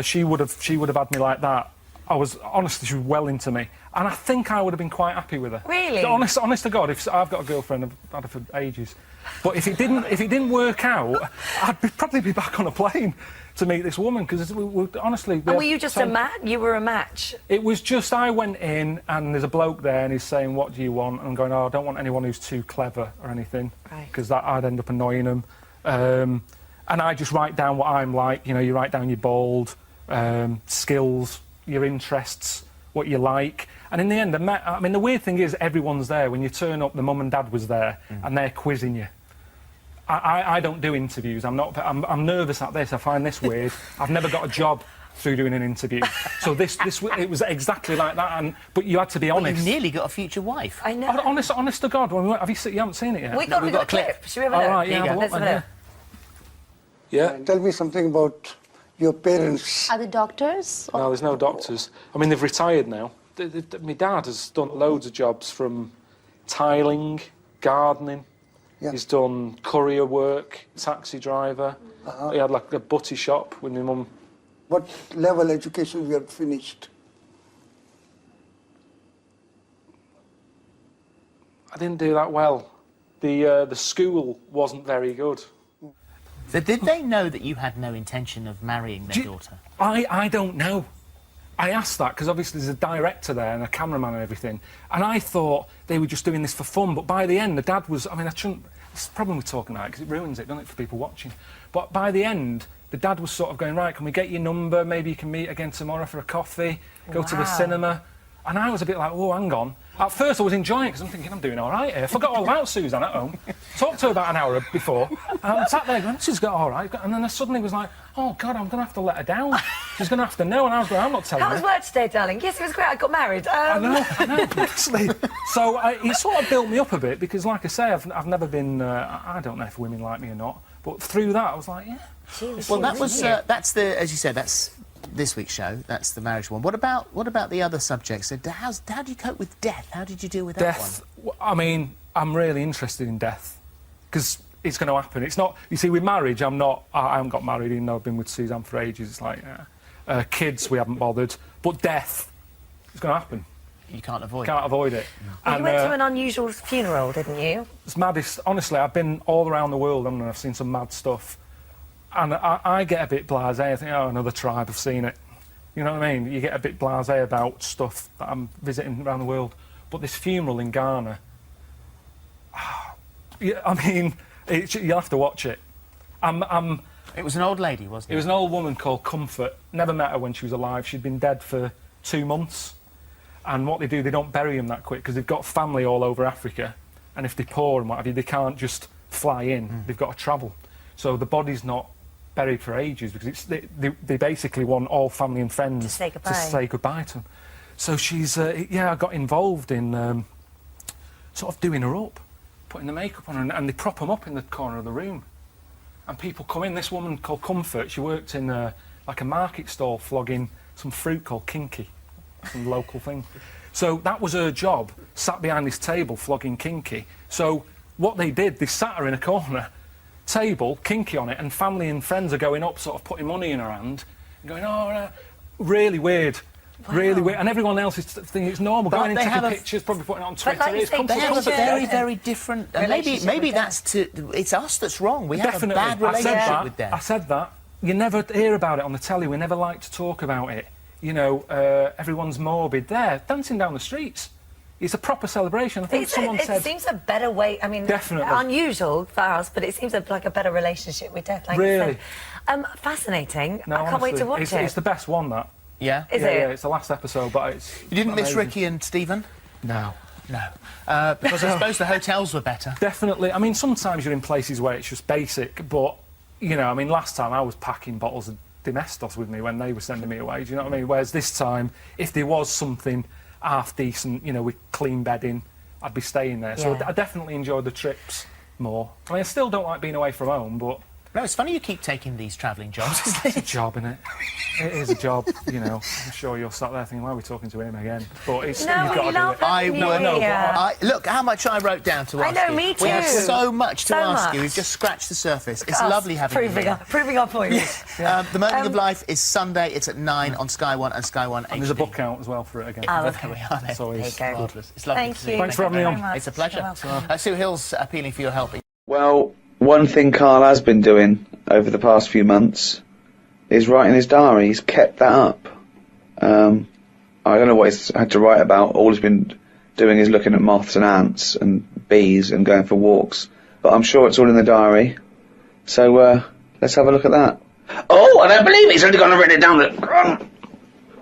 She would have had me like that honestly, she was well into me, and I think I would have been quite happy with her. Really? Honest to God, if I've got a girlfriend, I've had her for ages, but if it didn't work out, I'd probably be back on a plane to meet this woman, because honestly... And were you just a match? You were a match? It was just, I went in and there's a bloke there and he's saying, what do you want? And I'm going, oh, I don't want anyone who's too clever or anything, because I'd end up annoying them. And I just write down what I'm like, you know, you write down your bold, skills, your interests, what you like. And in the end, I mean, the weird thing is everyone's there. When you turn up, the mum and dad was there and they're quizzing you. I don't do interviews. I'm nervous at this. I find this weird. I've never got a job through doing an interview. So it was exactly like that. But you had to be honest. Well, you nearly got a future wife. I know. Honest to God. You haven't seen it yet? We've got a clip. Should we have a look? All right, yeah, Let's have a look. Yeah. Tell me something about your parents. Are the doctors? No, there's no doctors. I mean, they've retired now. My dad has done loads of jobs, from tiling, gardening. Yeah. He's done courier work, taxi driver. He had like a butty shop with my mum. What level education you have finished? I didn't do that well. The school wasn't very good. So did they know that you had no intention of marrying their daughter? I don't know. I asked that because obviously there's a director there and a cameraman and everything, and I thought they were just doing this for fun, but by the end the dad was, I mean, it's the problem with talking about it because it ruins it, doesn't it, for people watching. But by the end, the dad was sort of going, right, can we get your number, maybe you can meet again tomorrow for a coffee, go to the cinema. And I was a bit like, oh, hang on. At first I was enjoying it because I'm thinking, I'm doing all right here. I forgot all about Suzanne at home. Talked to her about an hour before. And I sat there going, she's got all right. And then I suddenly was like, oh, God, I'm going to have to let her down. She's going to have to know. And I was going, I'm not telling her. How was work today, darling? Yes, it was great. I got married. I know, honestly. So it sort of built me up a bit because, like I say, I've never been... I don't know if women like me or not. But through that, I was like, yeah. Well, that's the... As you said, that's this week's show. That's the marriage one. What about the other subjects? So how do you cope with death? How did you deal with that one? I mean, I'm really interested in death because it's going to happen. It's not... You see, with marriage, I haven't got married even though I've been with Suzanne for ages. It's like, kids, we haven't bothered. But death, it's going to happen. You can't avoid it. Can't avoid it. Well, you went to an unusual funeral, didn't you? It's maddest. Honestly, I've been all around the world and I've seen some mad stuff. And I get a bit blasé. I think, oh, another tribe, I've seen it. You know what I mean? You get a bit blasé about stuff that I'm visiting around the world. But this funeral in Ghana, I mean, you'll have to watch it. It was an old lady, wasn't it? It was an old woman called Comfort. Never met her when she was alive. She'd been dead for 2 months. And what they do, they don't bury them that quick because they've got family all over Africa. And if they're poor and what have you, they can't just fly in. They've got to travel. So the body's not buried for ages because they basically want all family and friends to say goodbye to them. So she's, I got involved in sort of doing her up, putting the makeup on her, and they prop them up in the corner of the room. And people come in. This woman called Comfort, she worked in like a market stall flogging some fruit called kinky, some local thing. So that was her job, sat behind this table flogging kinky. So what they did, they sat her in a corner, table, kinky on it, and family and friends are going up, sort of putting money in her hand, and going, oh, really weird. Wow. Really weird. And everyone else is thinking it's normal. Going in, taking pictures, probably putting it on Twitter. Like they have a very, very different... maybe it's us that's wrong. We have a bad relationship with death. I said that. You never hear about it on the telly. We never like to talk about it. You know, everyone's morbid. There, dancing down the streets. It's a proper celebration. I think someone said... It seems a better way... I mean, definitely unusual for us, but it seems like a better relationship with death, like really? you said. Fascinating. No, I can't wait to watch it. It's the best one, that. Yeah? Is it? Yeah, it's the last episode, but it's... You didn't miss Ricky and Stephen? No. No. Because I suppose the hotels were better. Definitely. I mean, sometimes you're in places where it's just basic, but, you know, I mean, last time I was packing bottles of Domestos with me when they were sending me away, do you know what I mean? Whereas this time, if there was something half-decent, you know, with clean bedding, I'd be staying there. So I definitely enjoyed the trips more. I mean, I still don't like being away from home, but No, it's funny you keep taking these travelling jobs, isn't it? It's a job, innit? It is a job, you know. I'm sure you're sat there thinking, why are we talking to him again? But it's, No, you've got we to do love it. having you here. Look how much I wrote down to ask you. I know, me too. We have so much to So ask you. much. We've just scratched the surface. It's Us lovely having you here. Proving our point. The Moment of Life is Sunday. It's at 9 on Sky 1 and Sky 1 HD. And there's a book out as well for it again. Oh, okay. It's always marvellous. It's lovely Thank to see you. you. Thanks for having me on. It's a pleasure. Sue Hill's appealing for your help. Well, one thing Karl has been doing over the past few months is writing his diary. He's kept that up. I don't know what he's had to write about. All he's been doing is looking at moths and ants and bees and going for walks. But I'm sure it's all in the diary. So let's have a look at that. Oh, I don't believe it. He's only gone and written it down.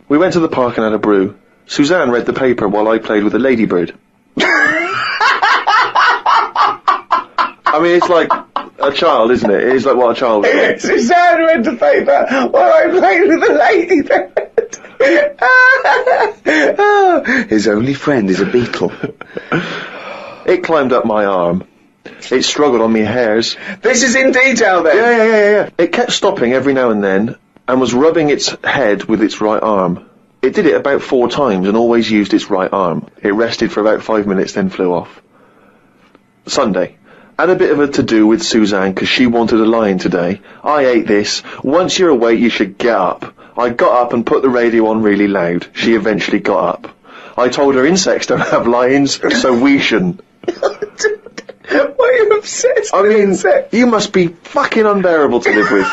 We went to the park and had a brew. Suzanne read the paper while I played with a ladybird. I mean, it's like a child, isn't it? It is like what a child would do. Suzanne read the paper while I played with the ladybird. His only friend is a beetle. It climbed up my arm. It struggled on me hairs. This is in detail, then? Yeah. It kept stopping every now and then and was rubbing its head with its right arm. It did it about 4 times and always used its right arm. It rested for about 5 minutes, then flew off. Sunday. Had a bit of a to-do with Suzanne because she wanted a lion today. I ate this. Once you're awake, you should get up. I got up and put the radio on really loud. She eventually got up. I told her insects don't have lions, so we shouldn't. Why are you obsessed with insects? You must be fucking unbearable to live with.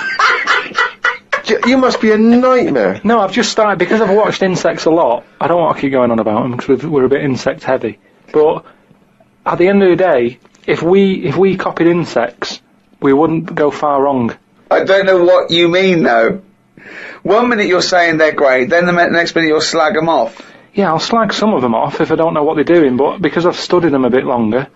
You must be a nightmare. No, I've just started, because I've watched insects a lot, I don't want to keep going on about them because we're a bit insect heavy. But at the end of the day, if we copied insects, we wouldn't go far wrong. I don't know what you mean, though. 1 minute you're saying they're great, then the next minute you'll slag them off. Yeah, I'll slag some of them off if I don't know what they're doing, but because I've studied them a bit longer,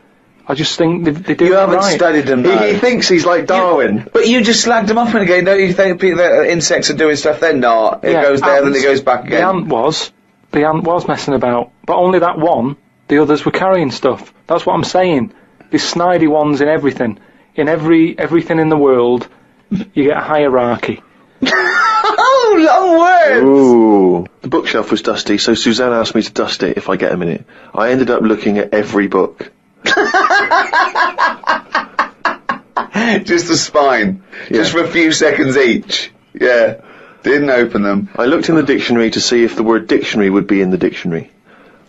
I just think they do it right. You haven't studied them, though. He thinks he's like Darwin. But you just slagged them off again. Don't you think that insects are doing stuff? They're not. It goes there, then it goes back again. The ant was messing about, but only that one. The others were carrying stuff. That's what I'm saying. There's snidey ones in everything. In everything in the world, you get a hierarchy. Oh, long words! Ooh. The bookshelf was dusty, so Suzanne asked me to dust it if I get a minute. I ended up looking at every book. Just the spine. Yeah. Just for a few seconds each. Yeah. Didn't open them. I looked in the dictionary to see if the word dictionary would be in the dictionary.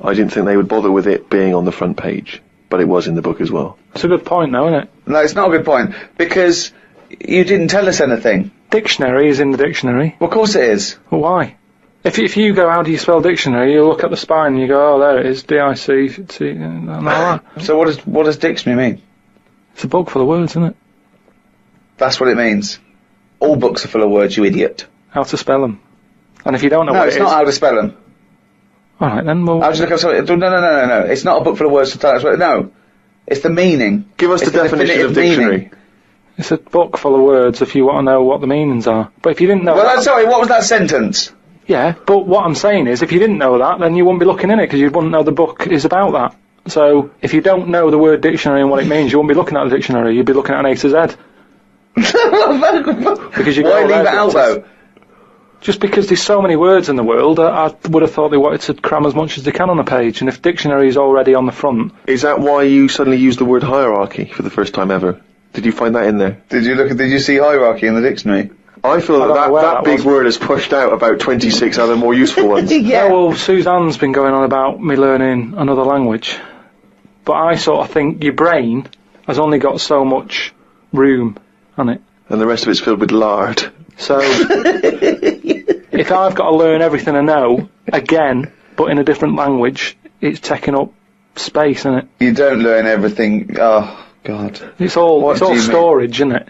I didn't think they would bother with it being on the front page, but it was in the book as well. It's a good point, though, isn't it? No, it's not a good point, because you didn't tell us anything. Dictionary is in the dictionary. Well, of course it is. Well, why? If you go, how do you spell dictionary, you look at the spine and you go, oh, there it is, D-I-C-C, and all that. So what does dictionary mean? It's a book full of words, isn't it? That's what it means. All books are full of words, you idiot. How to spell them. And if you don't know what it is... No, it's not how to spell them. All right, then we'll... I'll just look up something. No. It's not a book full of words to tell us what... No. It's the meaning. Give us the definition of dictionary. Meaning. It's a book full of words if you want to know what the meanings are. But if you didn't know... Well, sorry, what was that sentence? Yeah, but what I'm saying is, if you didn't know that, then you wouldn't be looking in it, because you wouldn't know the book is about that. So, if you don't know the word dictionary and what it means, you wouldn't be looking at the dictionary, you'd be looking at an A to Z. Because you Why leave it out, though? Just because there's so many words in the world, I would have thought they wanted to cram as much as they can on a page, and if dictionary is already on the front... Is that why you suddenly used the word hierarchy for the first time ever? Did you find that in there? Did you see hierarchy in the dictionary? I feel that big word has pushed out about 26 other more useful ones. Yeah, well, Suzanne's been going on about me learning another language, but I sort of think your brain has only got so much room on it. And the rest of it's filled with lard. So, if I've got to learn everything I know, again, but in a different language, it's taking up space, isn't it? You don't learn everything, oh, God. It's all storage, isn't it?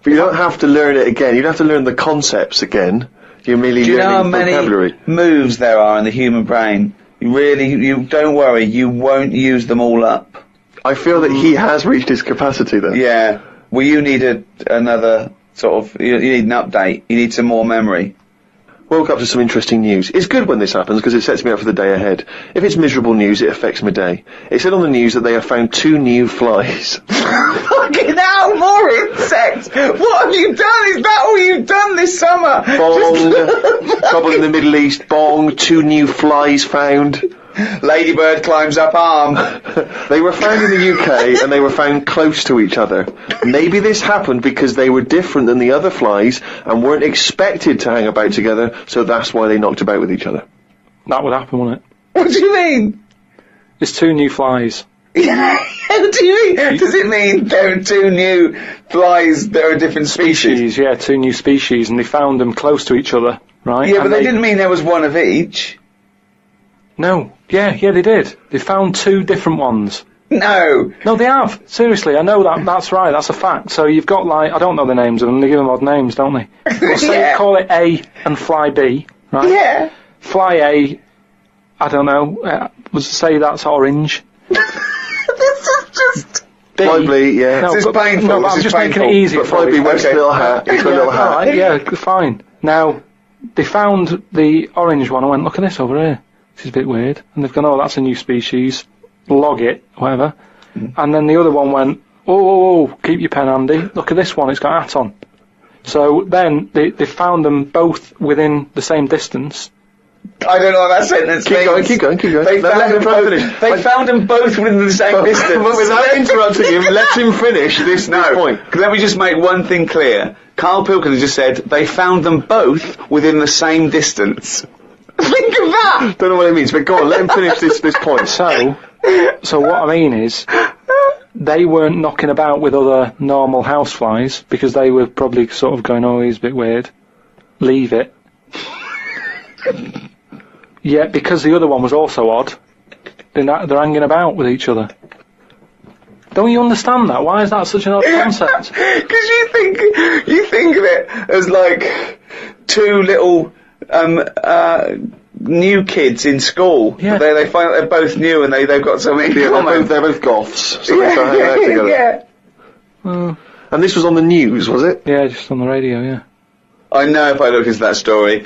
But you don't have to learn it again. You don't have to learn the concepts again. You're merely learning vocabulary. Do you know how many moves there are in the human brain? You don't worry, you won't use them all up. I feel that he has reached his capacity, though. Yeah. Well, you need another sort of... You need an update. You need some more memory. Woke up to some interesting news. It's good when this happens because it sets me up for the day ahead. If it's miserable news, it affects my day. It said on the news that they have found 2 new flies. Fucking hell, Maurice! insects. What have you done? Is that all you've done this summer? Bong. Trouble in the Middle East. Bong. 2 new flies found. Ladybird climbs up arm. They were found in the UK and they were found close to each other. Maybe this happened because they were different than the other flies and weren't expected to hang about together, so that's why they knocked about with each other. That would happen, wouldn't it? What do you mean? There's 2 new flies. What do you mean? Does it mean there are 2 new flies that are a different species? Yeah, 2 new species, and they found them close to each other, right? Yeah, but they didn't mean there was one of each. No. Yeah, they did. They found 2 different ones. No, they have. Seriously, I know that. That's right. That's a fact. So you've got, like, I don't know the names of them. They give them odd names, don't they? Well, say, call it A and Fly B, right? Yeah. Fly A, I don't know. Say that's orange. This is just... B. Fly B, yeah. No, this is painful. No, I'm just making it easy. But Fly B wears a little hat. It's got a little hat. All right, yeah, fine. Now, they found the orange one. I went, look at this over here. This is a bit weird. And they've gone, oh, that's a new species. Log it, whatever. And then the other one went, oh, keep your pen handy. Look at this one, it's got a hat on. So then they found them both within the same distance. I don't know what that sentence means. Keep going. They found them both within the same distance. But without interrupting him, let him finish this point. Let me just make one thing clear. Karl Pilkington just said they found them both within the same distance. Think of that! Don't know what it means, but go on, let him finish this point. So what I mean is, they weren't knocking about with other normal houseflies, because they were probably sort of going, oh, he's a bit weird. Leave it. Yeah, because the other one was also odd, they're hanging about with each other. Don't you understand that? Why is that such an odd concept? Because you think of it as like 2 little new kids in school. Yeah. They find out they're both new and they've got something in common. They're both goths, so they start hanging out together. Yeah. And this was on the news, was it? Yeah, just on the radio, yeah. I know if I look into that story,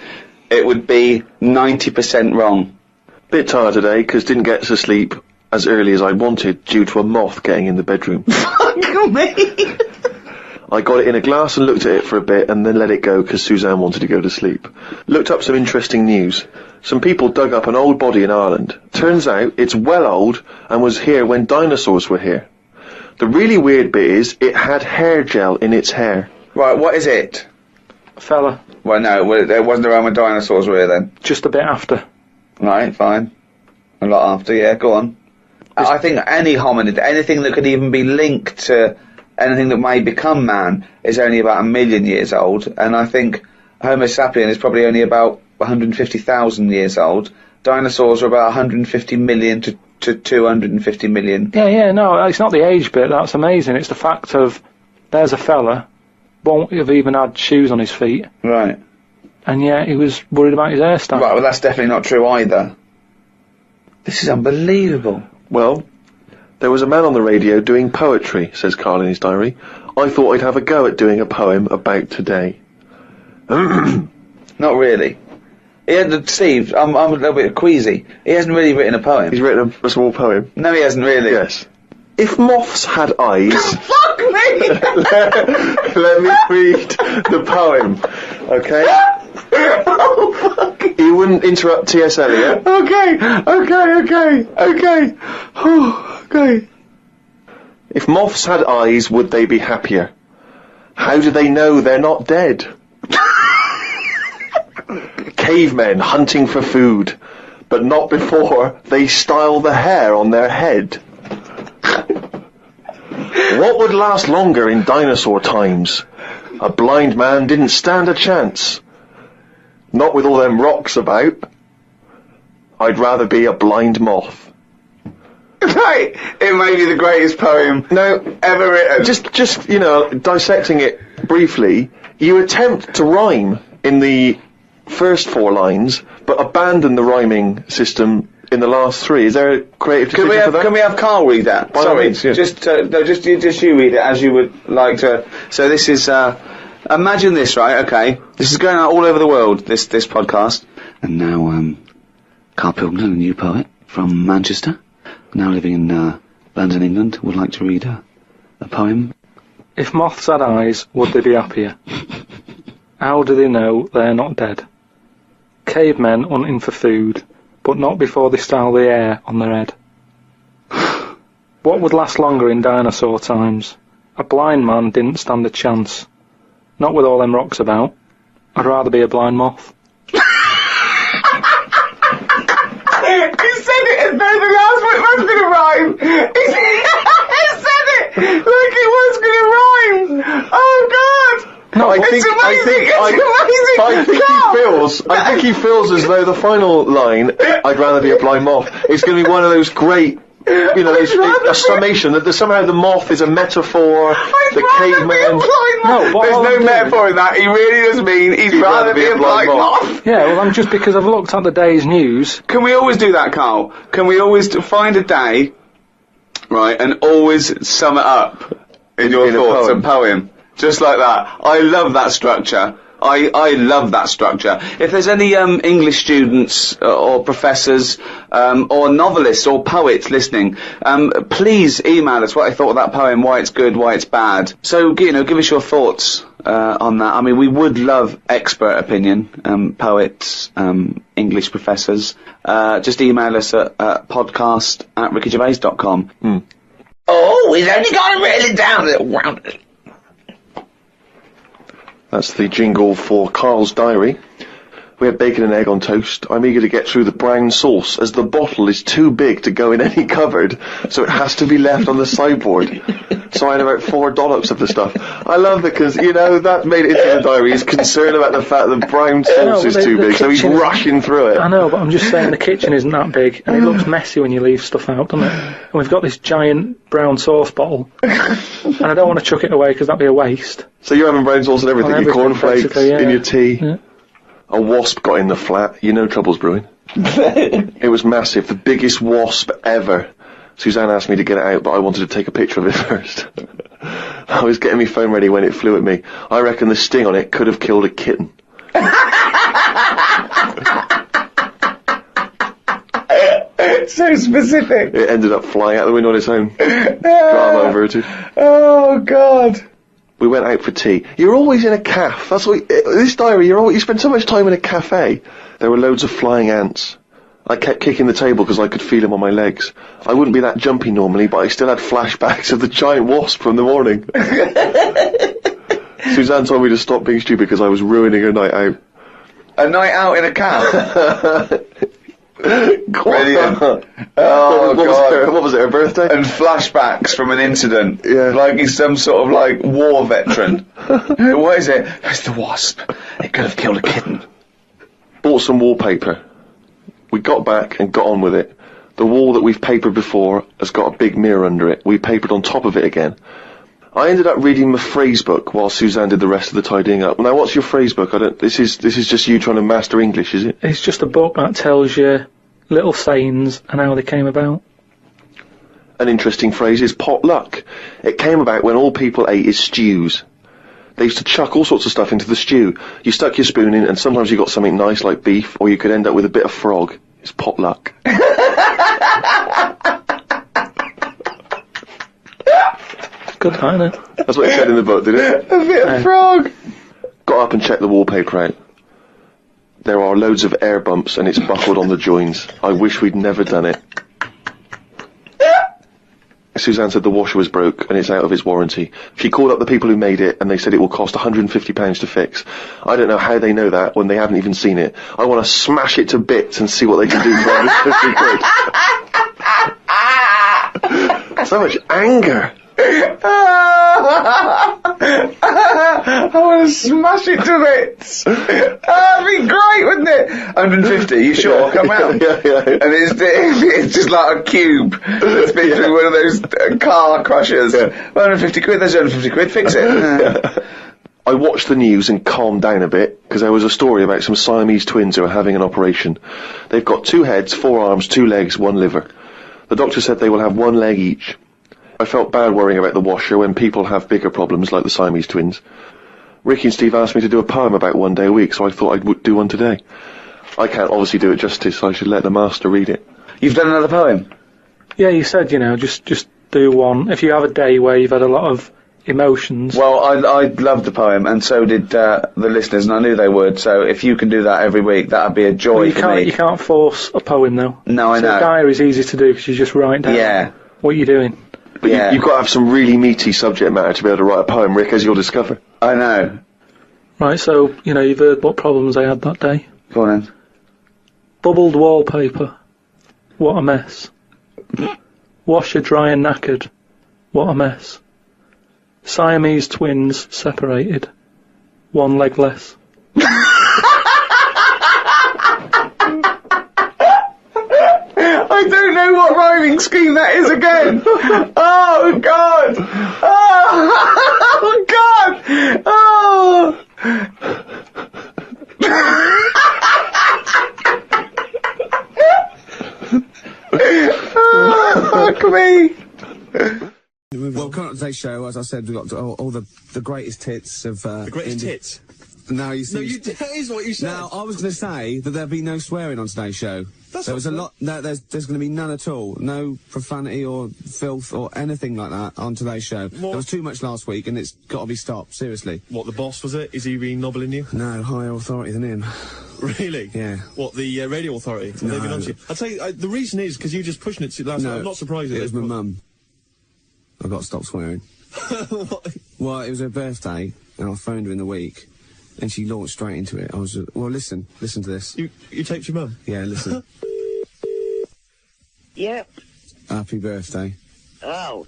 it would be 90% wrong. Bit tired today, because didn't get to sleep as early as I wanted due to a moth getting in the bedroom. Fuck me! I got it in a glass and looked at it for a bit and then let it go because Suzanne wanted to go to sleep. Looked up some interesting news. Some people dug up an old body in Ireland. Turns out it's well old and was here when dinosaurs were here. The really weird bit is it had hair gel in its hair. Right, what is it? A fella. Well, no, it wasn't around when dinosaurs were here then. Just a bit after. Right, fine. A lot after, yeah, go on. I think any hominid, anything that could even be linked to anything that may become man is only about 1 million years old, and I think Homo sapien is probably only about 150,000 years old. Dinosaurs are about 150 million to 250 million. Yeah, no, it's not the age bit, that's amazing. It's the fact of, there's a fella, won't have even had shoes on his feet. Right. And yet he was worried about his hairstyle. Right, well that's definitely not true either. This is unbelievable. Well, there was a man on the radio doing poetry, says Karl in his diary. I thought I'd have a go at doing a poem about today. Not really. Steve, I'm a little bit queasy. He hasn't really written a poem. He's written a small poem. No, he hasn't really. Yes. If moths had eyes... Fuck me! let me read the poem, okay? Oh, fuck. You wouldn't interrupt T.S. Eliot. Okay. Okay. If moths had eyes, would they be happier? How do they know they're not dead? Cavemen hunting for food, but not before they style the hair on their head. What would last longer in dinosaur times? A blind man didn't stand a chance. Not with all them rocks about. I'd rather be a blind moth. Right, it may be the greatest poem ever written. Just dissecting it briefly, you attempt to rhyme in the first 4 lines, but abandon the rhyming system in the last 3. Is there a creative decision for that? Can we have Karl read that? Sorry, means, yes. just you read it as you would like to. So this is, imagine this, right? Okay, this is going out all over the world. This podcast, and now Karl Pilkington, a new poet from Manchester, now living in London, England, would like to read a poem If moths had eyes, would they be happier? How do they know they're not dead? Cavemen hunting for food, but not before they style the hair on their head. What would last longer in dinosaur times? A blind man didn't stand a chance. Not with all them rocks about. I'd rather be a blind moth. He said it as though the last one was going to rhyme. He said it like it was going to rhyme. Oh, God. No, I it's think amazing. I think he feels as though the final line, I'd rather be a blind moth, is going to be one of those great, you know, a summation that somehow the moth is a metaphor, the caveman. No, there's no metaphor in that. He really does mean he'd rather be a blind moth. Yeah, well, I'm just because I've looked at the day's news. Can we always do that, Carl? Can we always find a day, right, and always sum it up in your thoughts, a poem? Just like that. I love that structure. I love that structure. If there's any English students or professors or novelists or poets listening, please email us what I thought of that poem, why it's good, why it's bad. So, you know, give us your thoughts on that. I mean, we would love expert opinion, poets, English professors. Just email us at podcast@rickygervais.com. Oh, he's only got to really down it. That's the jingle for Carl's diary. We have bacon and egg on toast. I'm eager to get through the brown sauce, as the bottle is too big to go in any cupboard, so it has to be left on the sideboard. So I had about 4 dollops of the stuff. I love it because, you know, that made it into the diary. He's concerned about the fact the brown sauce is too big, so he's rushing through it. I know, but I'm just saying the kitchen isn't that big, and it looks messy when you leave stuff out, doesn't it? And we've got this giant brown sauce bottle, and I don't want to chuck it away because that'd be a waste. So you're having brown sauce and everything, your cornflakes, yeah. in your tea. Yeah. A wasp got in the flat. You know trouble's brewing. It was massive, the biggest wasp ever. Suzanne asked me to get it out, but I wanted to take a picture of it first. I was getting my phone ready when it flew at me. I reckon the sting on it could have killed a kitten. So specific. It ended up flying out the window on its own. Drama averted. Oh, God. We went out for tea. You're always in a cafe. That's what this diary. You spend so much time in a cafe. There were loads of flying ants. I kept kicking the table because I could feel them on my legs. I wouldn't be that jumpy normally, but I still had flashbacks of the giant wasp from the morning. Suzanne told me to stop being stupid because I was ruining her night out. A night out in a cab? Brilliant. Oh, God. What was it, her birthday? And flashbacks from an incident. Yeah. Like he's some sort of, like, war veteran. What is it? It's the wasp. It could have killed a kitten. Bought some wallpaper. We got back and got on with it. The wall that we've papered before has got a big mirror under it. We papered on top of it again. I ended up reading my phrase book while Suzanne did the rest of the tidying up. Now, what's your phrase book? This is just you trying to master English, is it? It's just a book that tells you little sayings and how they came about. An interesting phrase is potluck. It came about when all people ate is stews. They used to chuck all sorts of stuff into the stew. You stuck your spoon in, and sometimes you got something nice like beef, or you could end up with a bit of frog. It's potluck. Good, isn't it? That's what it said in the book, did it? A bit of frog. Got up and checked the wallpaper out. There are loads of air bumps, and it's buckled on the joins. I wish we'd never done it. Suzanne said the washer was broke and it's out of its warranty. She called up the people who made it and they said it will cost £150 to fix. I don't know how they know that when they haven't even seen it. I want to smash it to bits and see what they can do for £150. So much anger. I want to smash it to bits. That'd be great, wouldn't it? 150, you sure? Come round. Yeah. And it's just like a cube that's been through one of those car crushers. Yeah. 150 quid, there's 150 quid, fix it. I watched the news and calmed down a bit, because there was a story about some Siamese twins who are having an operation. They've got 2 heads, 4 arms, 2 legs, 1 liver. The doctor said they will have 1 leg each. I felt bad worrying about the washer when people have bigger problems like the Siamese twins. Ricky and Steve asked me to do a poem about 1 day a week, so I thought I'd do one today. I can't obviously do it justice, so I should let the master read it. You've done another poem? Yeah, you said, just do one. If you have a day where you've had a lot of emotions. Well, I loved the poem, and so did the listeners, and I knew they would. So if you can do that every week, that'd be a joy for me. You can't force a poem, though. No, I know. A diary's easy to do because you just write down what you're doing. But you've got to have some really meaty subject matter to be able to write a poem, Rick, as you'll discover. I know. Right, so, you've heard what problems I had that day. Go on then. Bubbled wallpaper. What a mess. Washer dry and knackered. What a mess. Siamese twins separated. One leg less. I don't know what rhyming scheme that is again. Oh, God. Oh, God. Oh. Oh, fuck me. Well, coming up to today's show, as I said, we've got all the greatest hits of... the greatest hits? No, that is what you said. Now, I was going to say that there'd be no swearing on today's show. There was a lot... No, there's going to be none at all. No profanity or filth or anything like that on today's show. There was too much last week, and it's got to be stopped, seriously. What, the boss, was it? Is he really nobbling you? No, higher authority than him. Really? Yeah. What, the radio authority? No. They've been on to you? I'll tell you, the reason is because you just pushing it to last night. I'm not surprised. It was my mum. I've got to stop swearing. Well, it was her birthday, and I phoned her in the week, and she launched straight into it. I was well, listen to this. You taped your mum? Yeah, listen. Yep. Happy birthday. Oh,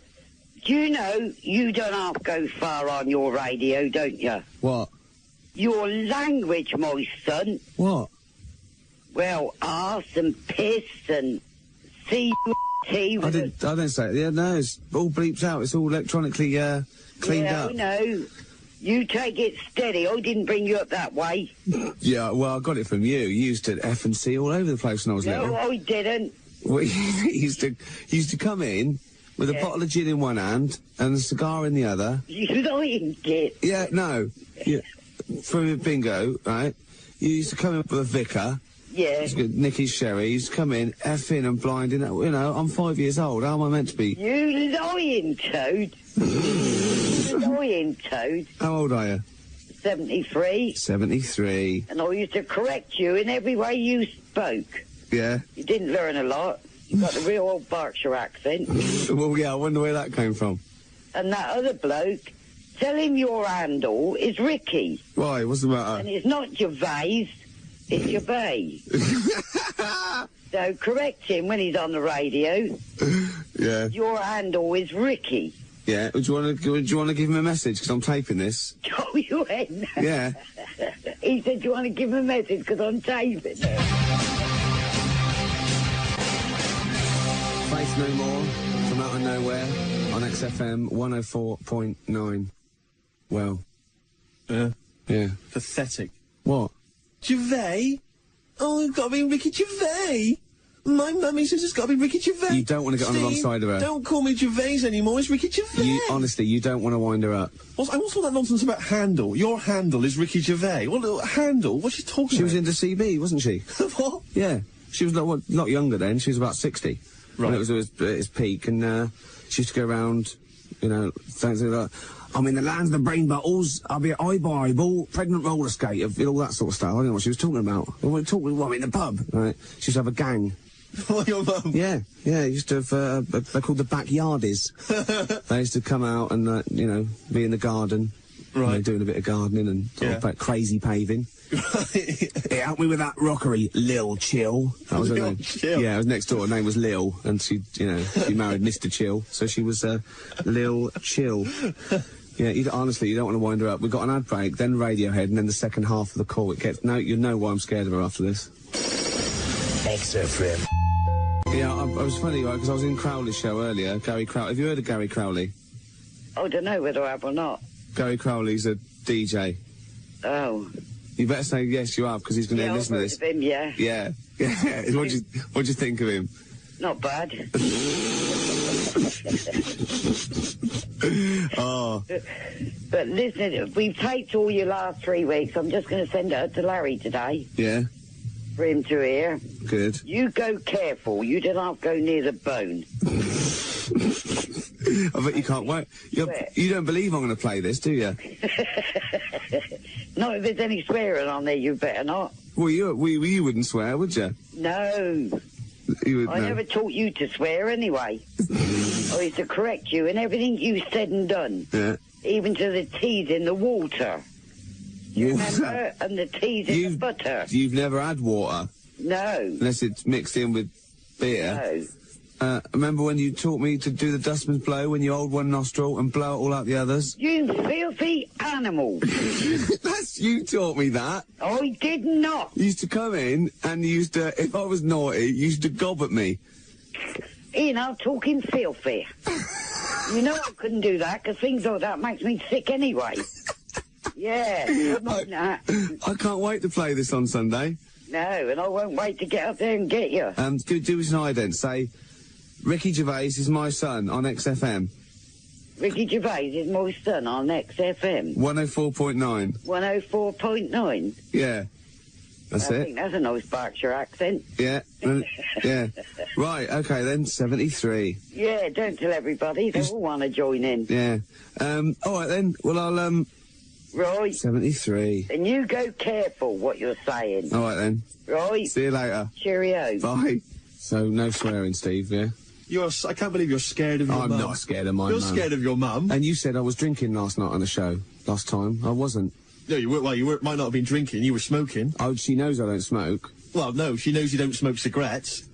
do you know you don't have to go far on your radio, don't you? What? Your language, my son. What? Well, arse and piss and C-T. I didn't say it. Yeah, no, it's all bleeps out. It's all electronically cleaned up. Yeah, I know. You take it steady. I didn't bring you up that way. Yeah, well, I got it from you. You used to F and C all over the place when I was little. No, I didn't. Well, you used to come in with a bottle of gin in one hand and a cigar in the other. You lying kid. Yeah, no. Yeah. For bingo, right? You used to come in with a vicar. Yeah. Nicky's sherry. You used to come in, effing and blinding. You know, I'm 5 years old. How am I meant to be? You lying toad. You lying toad. How old are you? 73. 73. And I used to correct you in every way you spoke. Yeah. You didn't learn a lot. You got a real old Berkshire accent. Well, yeah, I wonder where that came from. And that other bloke, tell him your handle is Ricky. Why? What's the matter? And it's not Gervais, it's Gervais. So correct him when he's on the radio. Yeah. Your handle is Ricky. Yeah. Do you want to give him a message? Because I'm taping this. Oh, you ain't. Yeah. He said, do you want to give him a message? Because I'm taping. Faith No More from Out of Nowhere on XFM 104.9. Well. Yeah. Yeah. Pathetic. What? Gervais? Oh, it's got to be Ricky Gervais. My mummy says it's got to be Ricky Gervais. You don't want to get on the wrong side of her. Don't call me Gervais anymore. It's Ricky Gervais. Honestly, you don't want to wind her up. What's all that nonsense about handle? Your handle is Ricky Gervais. What handle? What's she talking about? She was into CB, wasn't she? What? Yeah. She was not younger then. She was about 60. Right. When it was at its peak, and she used to go around, you know, things like, I'm in the land of the brain bottles, I'll be at eyeball, pregnant roller skate, all that sort of stuff. I don't know what she was talking about. I'm in the pub, right? She used to have a gang. Oh, your mum? Yeah, used to have, they're called the backyardies. They used to come out and, you know, be in the garden. Right. You know, doing a bit of gardening and sort of crazy paving. Hey, help me with that rockery, Lil Chill. That was her name. Chill. Yeah, it was next door. Her name was Lil, and she married Mr. Chill, so she was Lil Chill. Yeah, honestly, you don't want to wind her up. We've got an ad break, then Radiohead, and then the second half of the call. You know why I'm scared of her after this. XFM. Yeah, I was funny, right, because I was in Crowley's show earlier. Gary Crowley. Have you heard of Gary Crowley? I don't know whether I have or not. Gary Crowley's a DJ. Oh. You better say yes, you have, because he's going to listen to this. I've heard of him, yeah. Yeah. What'd you think of him? Not bad. Oh. But listen, we've taped all your last 3 weeks. I'm just going to send it to Larry today. Yeah. For him to hear. Good. You go careful. You don't have to go near the bone. I bet you can't wait. You don't believe I'm going to play this, do you? Not if there's any swearing on there, you better not. Well, you wouldn't swear, would you? No. I never taught you to swear anyway. I used to correct you in everything you said and done. Yeah. Even to the teas in the water. You remember? And the teas in the butter. You've never had water? No. Unless it's mixed in with beer? No. Remember when you taught me to do the dustman's blow when you hold one nostril and blow it all out the others? You filthy animal. You taught me that. I did not. You used to come in and you used to, if I was naughty, you used to gob at me. Ian, I'm talking filthy. You know I couldn't do that because things like that makes me sick anyway. Yeah. I can't wait to play this on Sunday. No, and I won't wait to get up there and get you. Do us an ident. Say, Ricky Gervais is my son on XFM. Ricky Gervais is my son on XFM. 104.9. 104.9? Yeah. That's it. I think that's a nice Berkshire accent. Yeah. Yeah. Right, okay then, 73. Yeah, don't tell everybody. They all want to join in. Yeah. All right then. Well, I'll, Right. 73. And you go careful what you're saying. All right then. Right. See you later. Cheerio. Bye. So, no swearing, Steve, yeah? I can't believe you're scared of your mum. I'm not scared of my mum. You're scared of your mum. And you said I was drinking last night on the show. Last time. I wasn't. No, you weren't. Well, might not have been drinking. You were smoking. Oh, she knows I don't smoke. Well, no, she knows you don't smoke cigarettes.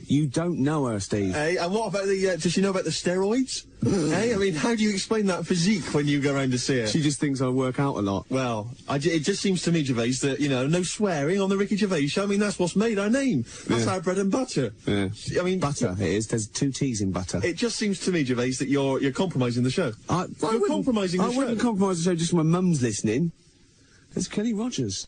You don't know her, Steve. Hey, and what about does she know about the steroids? Hey, I mean, how do you explain that physique when you go around to see her? She just thinks I work out a lot. Well, it just seems to me, Gervais, that, no swearing on the Ricky Gervais Show. I mean, that's what's made our name. That's our bread and butter. Yeah. I mean... Butter, it is. There's 2 T's in butter. It just seems to me, Gervais, that you're compromising the show. You're compromising the show. I wouldn't compromise the show just when my mum's listening. It's Kenny Rogers.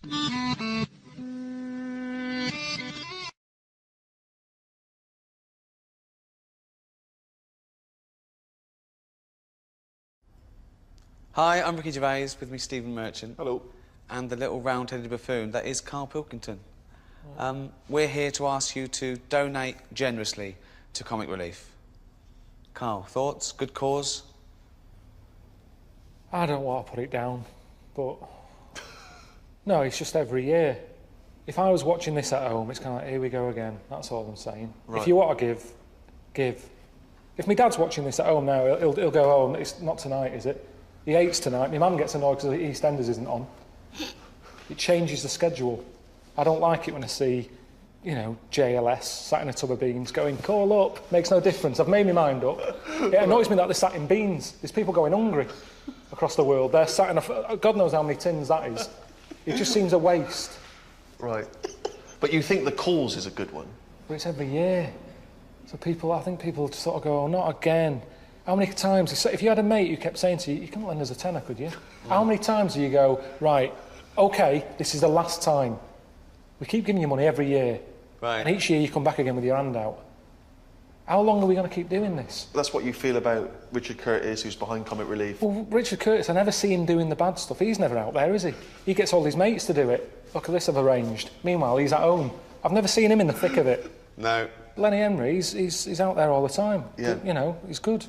Hi, I'm Ricky Gervais, with me Stephen Merchant. Hello. And the little round-headed buffoon, that is Karl Pilkington. We're here to ask you to donate generously to Comic Relief. Karl, thoughts? Good cause? I don't want to put it down, but... No, it's just every year. If I was watching this at home, it's kind of like, here we go again. That's all I'm saying. Right. If you want to give. If my dad's watching this at home now, he'll go home. It's not tonight, is it? He hates tonight. My mum gets annoyed because EastEnders isn't on. It changes the schedule. I don't like it when I see, JLS sat in a tub of beans going, call up. Makes no difference. I've made my mind up. It annoys me that they're sat in beans. There's people going hungry across the world. They're sat in God knows how many tins that is. It just seems a waste. Right. But you think the cause is a good one? But it's every year. So I think people sort of go, oh, not again. How many times, if you had a mate who kept saying to you, you couldn't lend us a tenner, could you? How many times do you go, right, OK, this is the last time. We keep giving you money every year. Right. And each year you come back again with your hand out. How long are we going to keep doing this? That's what you feel about Richard Curtis, who's behind Comic Relief. Well, Richard Curtis, I never see him doing the bad stuff. He's never out there, is he? He gets all his mates to do it. Look at this I've arranged. Meanwhile, he's at home. I've never seen him in the thick of it. No. Lenny Henry, he's out there all the time. Yeah. He's good.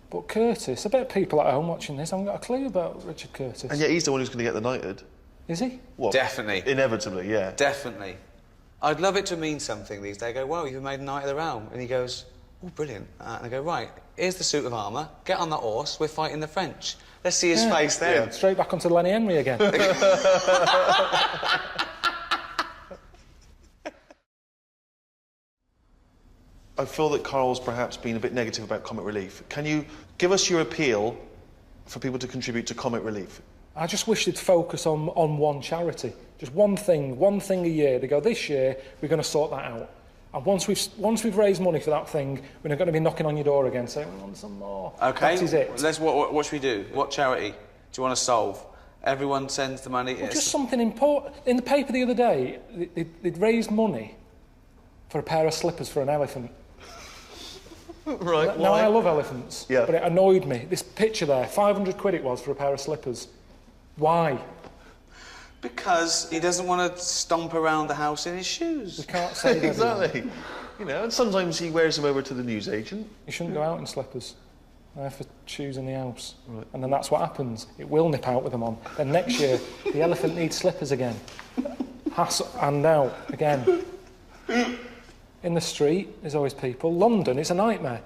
But Curtis, I bet people at home watching this haven't got a clue about Richard Curtis. And yet he's the one who's going to get the knighted. Is he? What? Definitely. Inevitably, yeah. Definitely. I'd love it to mean something these days. I go, well, you've made a Knight of the Realm. And he goes, oh, brilliant. And I go, right, here's the suit of armour. Get on that horse. We're fighting the French. Let's see his face then. Yeah. Straight back onto Lenny Henry again. I feel that Karl's perhaps been a bit negative about Comic Relief. Can you give us your appeal for people to contribute to Comic Relief? I just wish they'd focus on one charity. Just one thing a year. They go, this year, we're going to sort that out. And once we've raised money for that thing, we're not going to be knocking on your door again saying, we want some more. OK. That is it. What should we do? What charity do you want to solve? Everyone sends the money... Well, just something important. In the paper the other day, they'd raised money for a pair of slippers for an elephant. Right, now, why? I love elephants, yeah. But it annoyed me. This picture there, 500 quid it was for a pair of slippers. Why? Because he doesn't want to stomp around the house in his shoes. We can't say that. Exactly. And sometimes he wears them over to the newsagent. You shouldn't go out in slippers. I have for shoes in the house. Right. And then that's what happens. It will nip out with them on. Then next year, the elephant needs slippers again. And out again. In the street, there's always people. London, it's a nightmare.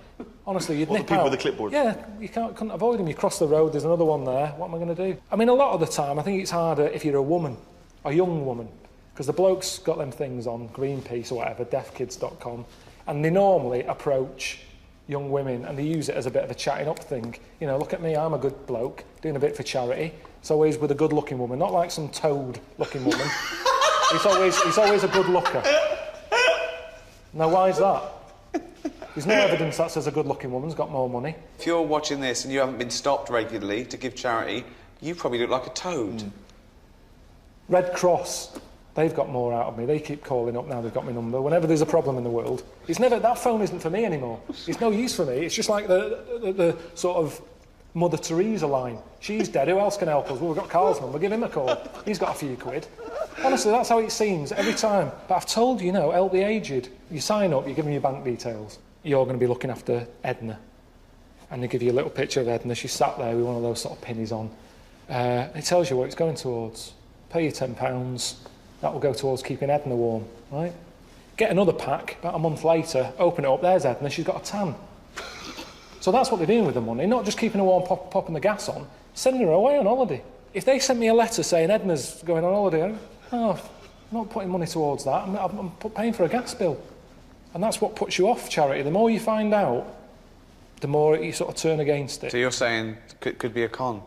Honestly, you'd nip out. The people with the clipboard? Yeah, you couldn't avoid them. You cross the road, there's another one there. What am I going to do? I mean, a lot of the time, I think it's harder if you're a woman, a young woman, because the bloke's got them things on Greenpeace or whatever, deafkids.com, and they normally approach young women and they use it as a bit of a chatting up thing. You know, look at me, I'm a good bloke, doing a bit for charity. It's always with a good-looking woman, not like some toad-looking woman. He's always a good looker. Now, why is that? There's no evidence that says a good-looking woman's got more money. If you're watching this and you haven't been stopped regularly to give charity, you probably look like a toad. Red Cross, they've got more out of me. They keep calling up now, they've got my number. Whenever there's a problem in the world, that phone isn't for me anymore. It's no use for me. It's just like the sort of Mother Teresa line. She's dead, who else can help us? Well, we've got Carl's number, give him a call. He's got a few quid. Honestly, that's how it seems every time. But I've told you, help the aged. You sign up, you give them your bank details. You're going to be looking after Edna. And they give you a little picture of Edna. She's sat there with one of those sort of pennies on. It tells you what it's going towards. Pay you £10. That will go towards keeping Edna warm, right? Get another pack, about a month later, open it up, there's Edna, she's got a tan. So that's what they're doing with the money, not just keeping her warm, popping the gas on, sending her away on holiday. If they sent me a letter saying Edna's going on holiday, I'm not putting money towards that, I'm paying for a gas bill. And that's what puts you off charity. The more you find out, the more you sort of turn against it. So you're saying it could be a con?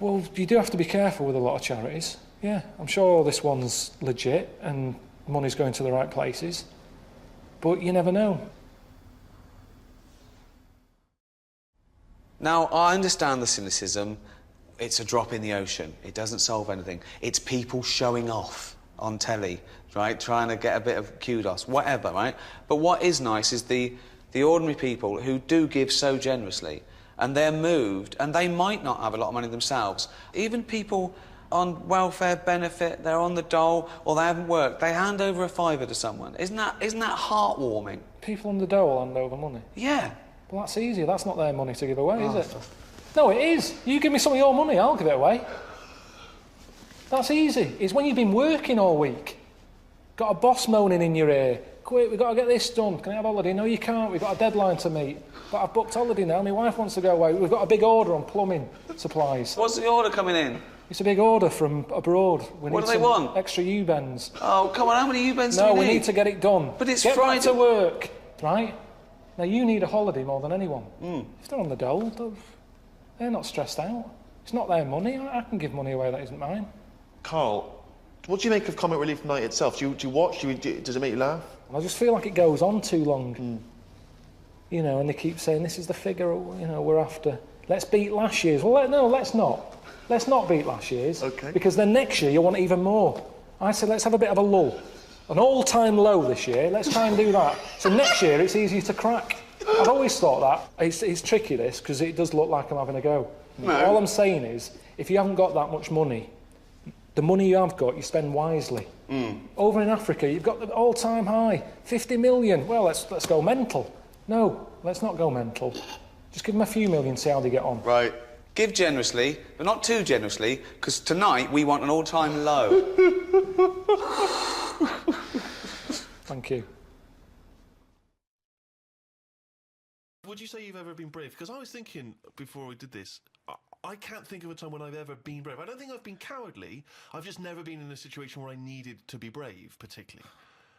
Well, you do have to be careful with a lot of charities. Yeah, I'm sure this one's legit and money's going to the right places. But you never know. Now, I understand the cynicism. It's a drop in the ocean. It doesn't solve anything. It's people showing off on telly, right? Trying to get a bit of kudos, whatever, right? But what is nice is the ordinary people who do give so generously, and they're moved, and they might not have a lot of money themselves. Even people on welfare benefit, they're on the dole, or they haven't worked, they hand over a fiver to someone. Isn't that heartwarming? People on the dole hand over money? Yeah. Well, that's easy. That's not their money to give away, is it? No, it is. You give me some of your money, I'll give it away. That's easy. It's when you've been working all week. Got a boss moaning in your ear. Quick, we've got to get this done. Can I have holiday? No, you can't. We've got a deadline to meet. But I've booked holiday now. My wife wants to go away. We've got a big order on plumbing supplies. What's the order coming in? It's a big order from abroad. What do they want? Extra U-bends. Oh, come on, how many U-bends do we need? No, we need to get it done. But it's Get Friday. Back to work, right? Now, you need a holiday more than anyone. If they're on the dole, they're not stressed out. It's not their money. I can give money away that isn't mine. Carl, what do you make of Comic Relief Night itself? Do you watch? Does it make you laugh? I just feel like it goes on too long. You know, and they keep saying, this is the figure, we're after. Let's beat last year's. Well, no, let's not. Let's not beat last year's. Okay. Because then next year you'll want even more. I said, let's have a bit of a lull. An all-time low this year. Let's try and do that. So next year it's easier to crack. I've always thought that. It's tricky, this, because it does look like I'm having a go. No. All I'm saying is, if you haven't got that much money, the money you have got, you spend wisely. Over in Africa, you've got the all-time high, 50 million. Well, let's go mental. No, let's not go mental. Just give them a few million, see how they get on. Right. Give generously, but not too generously, because tonight we want an all-time low. Thank you. Would you say you've ever been brave? Because I was thinking before we did this, I can't think of a time when I've ever been brave. I don't think I've been cowardly. I've just never been in a situation where I needed to be brave, particularly.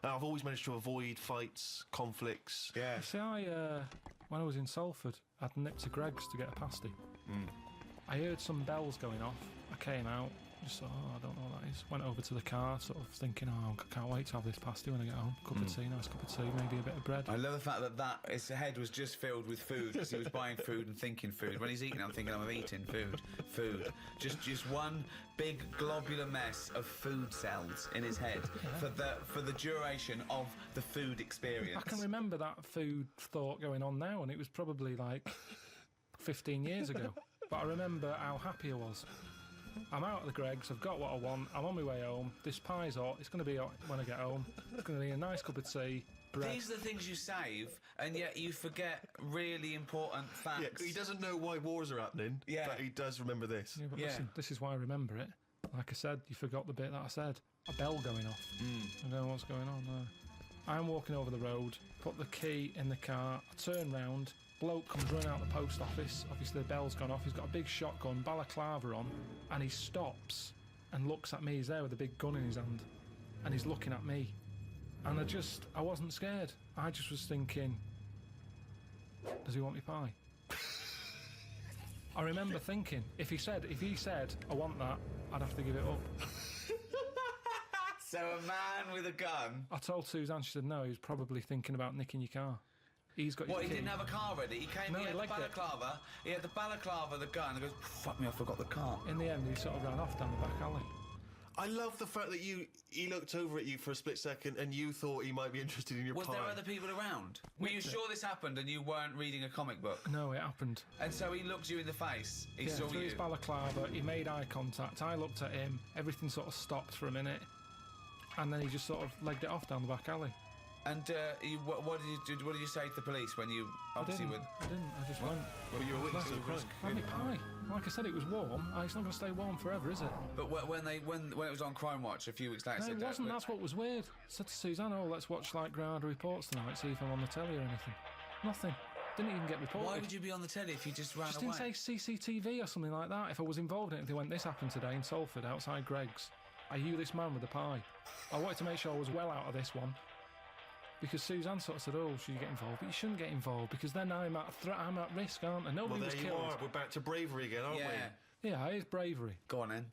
And I've always managed to avoid fights, conflicts. Yeah. See, when I was in Salford, I'd nipped to Greggs to get a pasty. I heard some bells going off. I came out, just thought, I don't know what that is. Went over to the car, sort of thinking, I can't wait to have this pasty when I get home. Cup of tea, nice cup of tea, maybe a bit of bread. I love the fact that his head was just filled with food, because he was buying food and thinking food. When he's eating, I'm thinking, I'm eating food. Just one big globular mess of food cells in his head for the duration of the food experience. I can remember that food thought going on now, and it was probably like 15 years ago. But I remember how happy I was. I'm out at the Greggs, I've got what I want, I'm on my way home, this pie's hot, it's going to be hot when I get home, it's going to be a nice cup of tea, These are the things you save, and yet you forget really important facts. Yeah, he doesn't know why wars are happening, but he does remember this. Yeah, but listen, this is why I remember it. Like I said, you forgot the bit that I said. A bell going off. I don't know what's going on there. I'm walking over the road, put the key in the car, I turn round, bloke comes running out the post office, obviously the bell's gone off, he's got a big shotgun, balaclava on, and he stops and looks at me. He's there with a big gun in his hand, and he's looking at me. And I wasn't scared. I just was thinking, does he want me pie? I remember thinking, if he said, I want that, I'd have to give it up. So a man with a gun. I told Suzanne, she said no, he was probably thinking about nicking your car. He's got your What, he key. didn't have a car ready? He came, No, he he had the legged it. balaclava, the gun, and goes, fuck me, I forgot the car. In the end, he sort of ran off down the back alley. I love the fact that he looked over at you for a split second and you thought he might be interested in your Was pie. there other people around? Were you sure this happened and you weren't reading a comic book? No, it happened. And so he looked you in the face. He saw through you. his balaclava, he made eye contact. I looked at him. Everything sort of stopped for a minute, and then he just sort of legged it off down the back alley. And what did you do? What did you say to the police when you obviously I didn't. I just went. Well, you were a witness to the crime. Have me pie. Like I said, it was warm. It's not going to stay warm forever, is it? But when it was on Crime Watch a few weeks later, No, it wasn't. That's what was weird. I said to Suzanne, "Oh, let's watch like Grada reports tonight. See if I'm on the telly or anything." Nothing. Didn't even get reported. Why would you be on the telly if you just ran away? Just didn't say CCTV or something like that. If I was involved in it, if they went, "This happened today in Salford outside Greg's. Are you this man with the pie?" I wanted to make sure I was well out of this one. Because Suzanne sort of said, "Oh, should you get involved?" But you shouldn't get involved because then I'm at I'm at risk, aren't I? Nobody was killed. You are. We're back to bravery again, aren't we? Yeah, it is bravery. Go on then.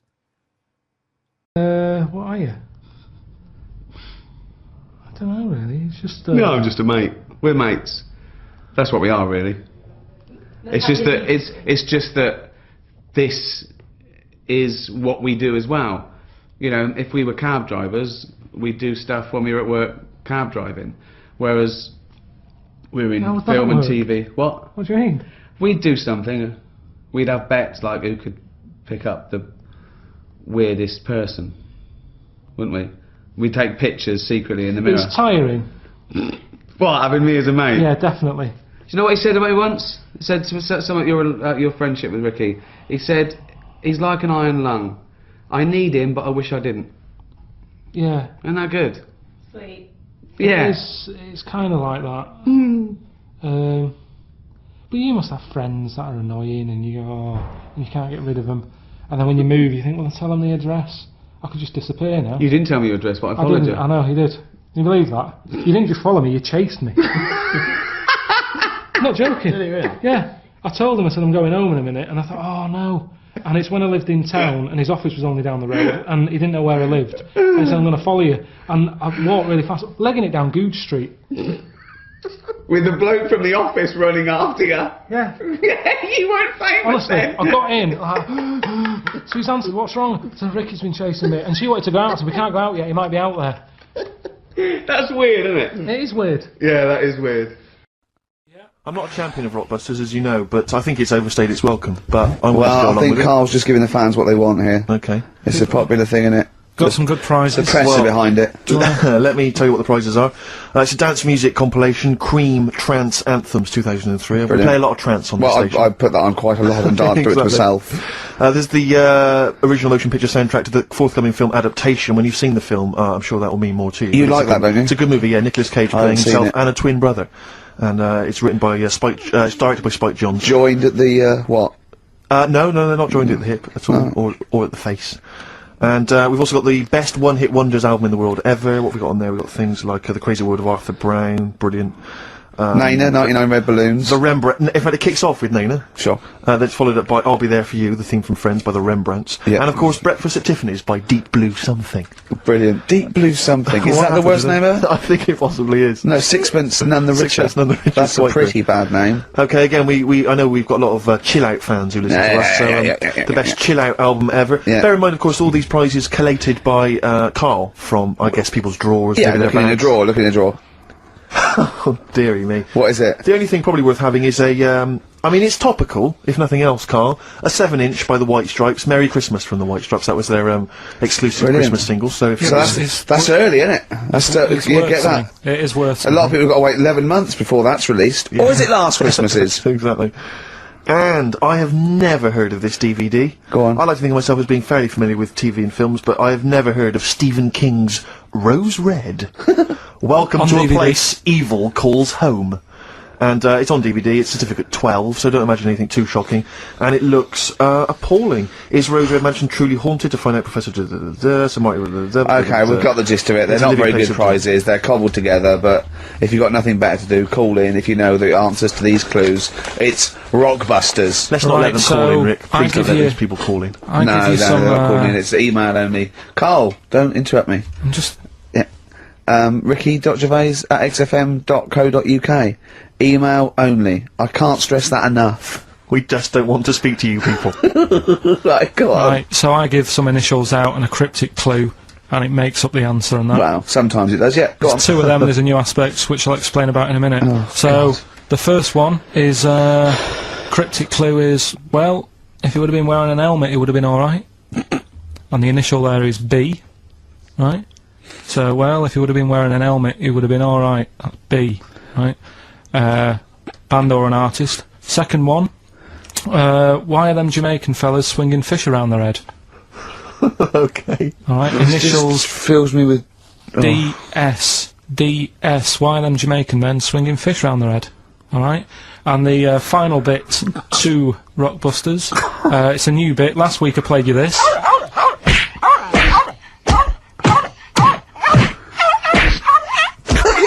What are you? I don't know really. It's just. No, I'm just a mate. We're mates. That's what we are, really. It's just that it's just that this is what we do as well. You know, if we were cab drivers, we'd do stuff when we were at work cab driving, whereas we're in film and TV. What? What do you mean? We'd do something. We'd have bets like who could pick up the weirdest person, wouldn't we? We'd take pictures secretly in the mirror. It's tiring. What, having me as a mate? Yeah, definitely. Do you know what he said about me once? He said to some of your friendship with Ricky. He said he's like an iron lung. I need him, but I wish I didn't. Yeah. Isn't that good? Sweet. Yeah. It's kind of like that. But you must have friends that are annoying, and you go, oh, and you can't get rid of them. And then when you move, you think, well, tell them the address. I could just disappear now. You didn't tell me your address, but I followed you. I know, you did. Can you believe that? You didn't just follow me, you chased me. I'm not joking. Did he really? Yeah. I told him, I said, I'm going home in a minute, and I thought, oh no. And it's when I lived in town, and his office was only down the road, and he didn't know where I lived. And he said, I'm going to follow you. And I walked really fast, legging it down Googe Street. With the bloke from the office running after you. Yeah. You weren't famous Honestly, then. I got in, like, Suzanne said, what's wrong? I said, Ricky's been chasing me. And she wanted to go out, I said, we can't go out yet, he might be out there. That's weird, isn't it? It is weird. Yeah, that is weird. I'm not a champion of Rockbusters, as you know, but I think it's overstayed its welcome. But I'm Well, I think Carl's just giving the fans what they want here. Okay. It's a popular thing, isn't it? Got some good prizes. The press are behind it. Let me tell you what the prizes are. It's a dance music compilation, Cream Trance Anthems 2003. We play a lot of trance on the station. I put that on quite a lot and danced to it myself. There's the original motion picture soundtrack to the forthcoming film adaptation. When you've seen the film, I'm sure that will mean more to you. You like that, don't you? It's a good movie, yeah. Nicolas Cage playing himself and a twin brother. And it's written by Spike, it's directed by Spike Jonze. Joined at the, what? No, they're not joined at the hip at all, or at the face. And we've also got the best one-hit wonders album in the world ever. What have we got on there? We've got things like The Crazy World of Arthur Brown, brilliant. Nana, 99 Red Balloons. The Rembrandt. In fact, it kicks off with Nana. Sure. That's followed up by I'll Be There For You, the theme from Friends by the Rembrandts. Yeah. And of course, Breakfast at Tiffany's by Deep Blue Something. Brilliant. Deep Blue Something. Is that the worst name ever? I think it possibly is. No, Sixpence None the Richer. Sixpence None the Richer. That's a pretty bad name. Okay, again, I know we've got a lot of chill-out fans who listen to us, so the best chill-out album ever. Yeah. Bear in mind, of course, all these prizes collated by Carl from, I guess, people's drawers. Yeah, looking in a drawer. Oh, dearie me. What is it? The only thing probably worth having is a, I mean, it's topical, if nothing else, Carl. A 7-inch by the White Stripes. Merry Christmas from the White Stripes. That was their Brilliant. exclusive Christmas single. So, if that's early, isn't it? It's you worth get that. something. It is worth A lot of people have got to wait 11 months before that's released. Or is it last Christmases? Exactly. And I have never heard of this DVD. Go on. I like to think of myself as being fairly familiar with TV and films, but I have never heard of Stephen King's Rose Red. Welcome On to DVD. a place evil calls home. And it's on DVD, it's certificate 12, so don't imagine anything too shocking. And it looks appalling. Is Rose Red Mansion truly haunted? To find out, Professor... Okay, we've got the gist of it. They're It's a not living very place good of prizes. They're cobbled together, but if you've got nothing better to do, call in if you know the answers to these clues. It's Rockbusters. Let's not let them call in, Rick. Please don't let these people call in. No, they're not calling in. It's email only. Carl, don't interrupt me. I'm just... Yeah. Ricky.gervais@xfm.co.uk. Email only. I can't stress that enough. We just don't want to speak to you people. Right, go on. Right, so I give some initials out and a cryptic clue, and it makes up the answer and that. Well, sometimes it does, yeah. Go on. There's two of them, there's a new aspect, which I'll explain about in a minute. Oh, so, God. the first one is, cryptic clue is, well, if he would have been wearing an helmet, it would have been alright. And the initial there is B, right? So, well, if he would have been wearing an helmet, it would have been alright. That's B, right? Band or an artist. Second one, why are them Jamaican fellas swinging fish around their head? Okay. Alright, This initials... just fills me with... DS. DS. Why are them Jamaican men swinging fish around their head? Alright? And the final bit to Rockbusters. It's a new bit. Last week I played you this.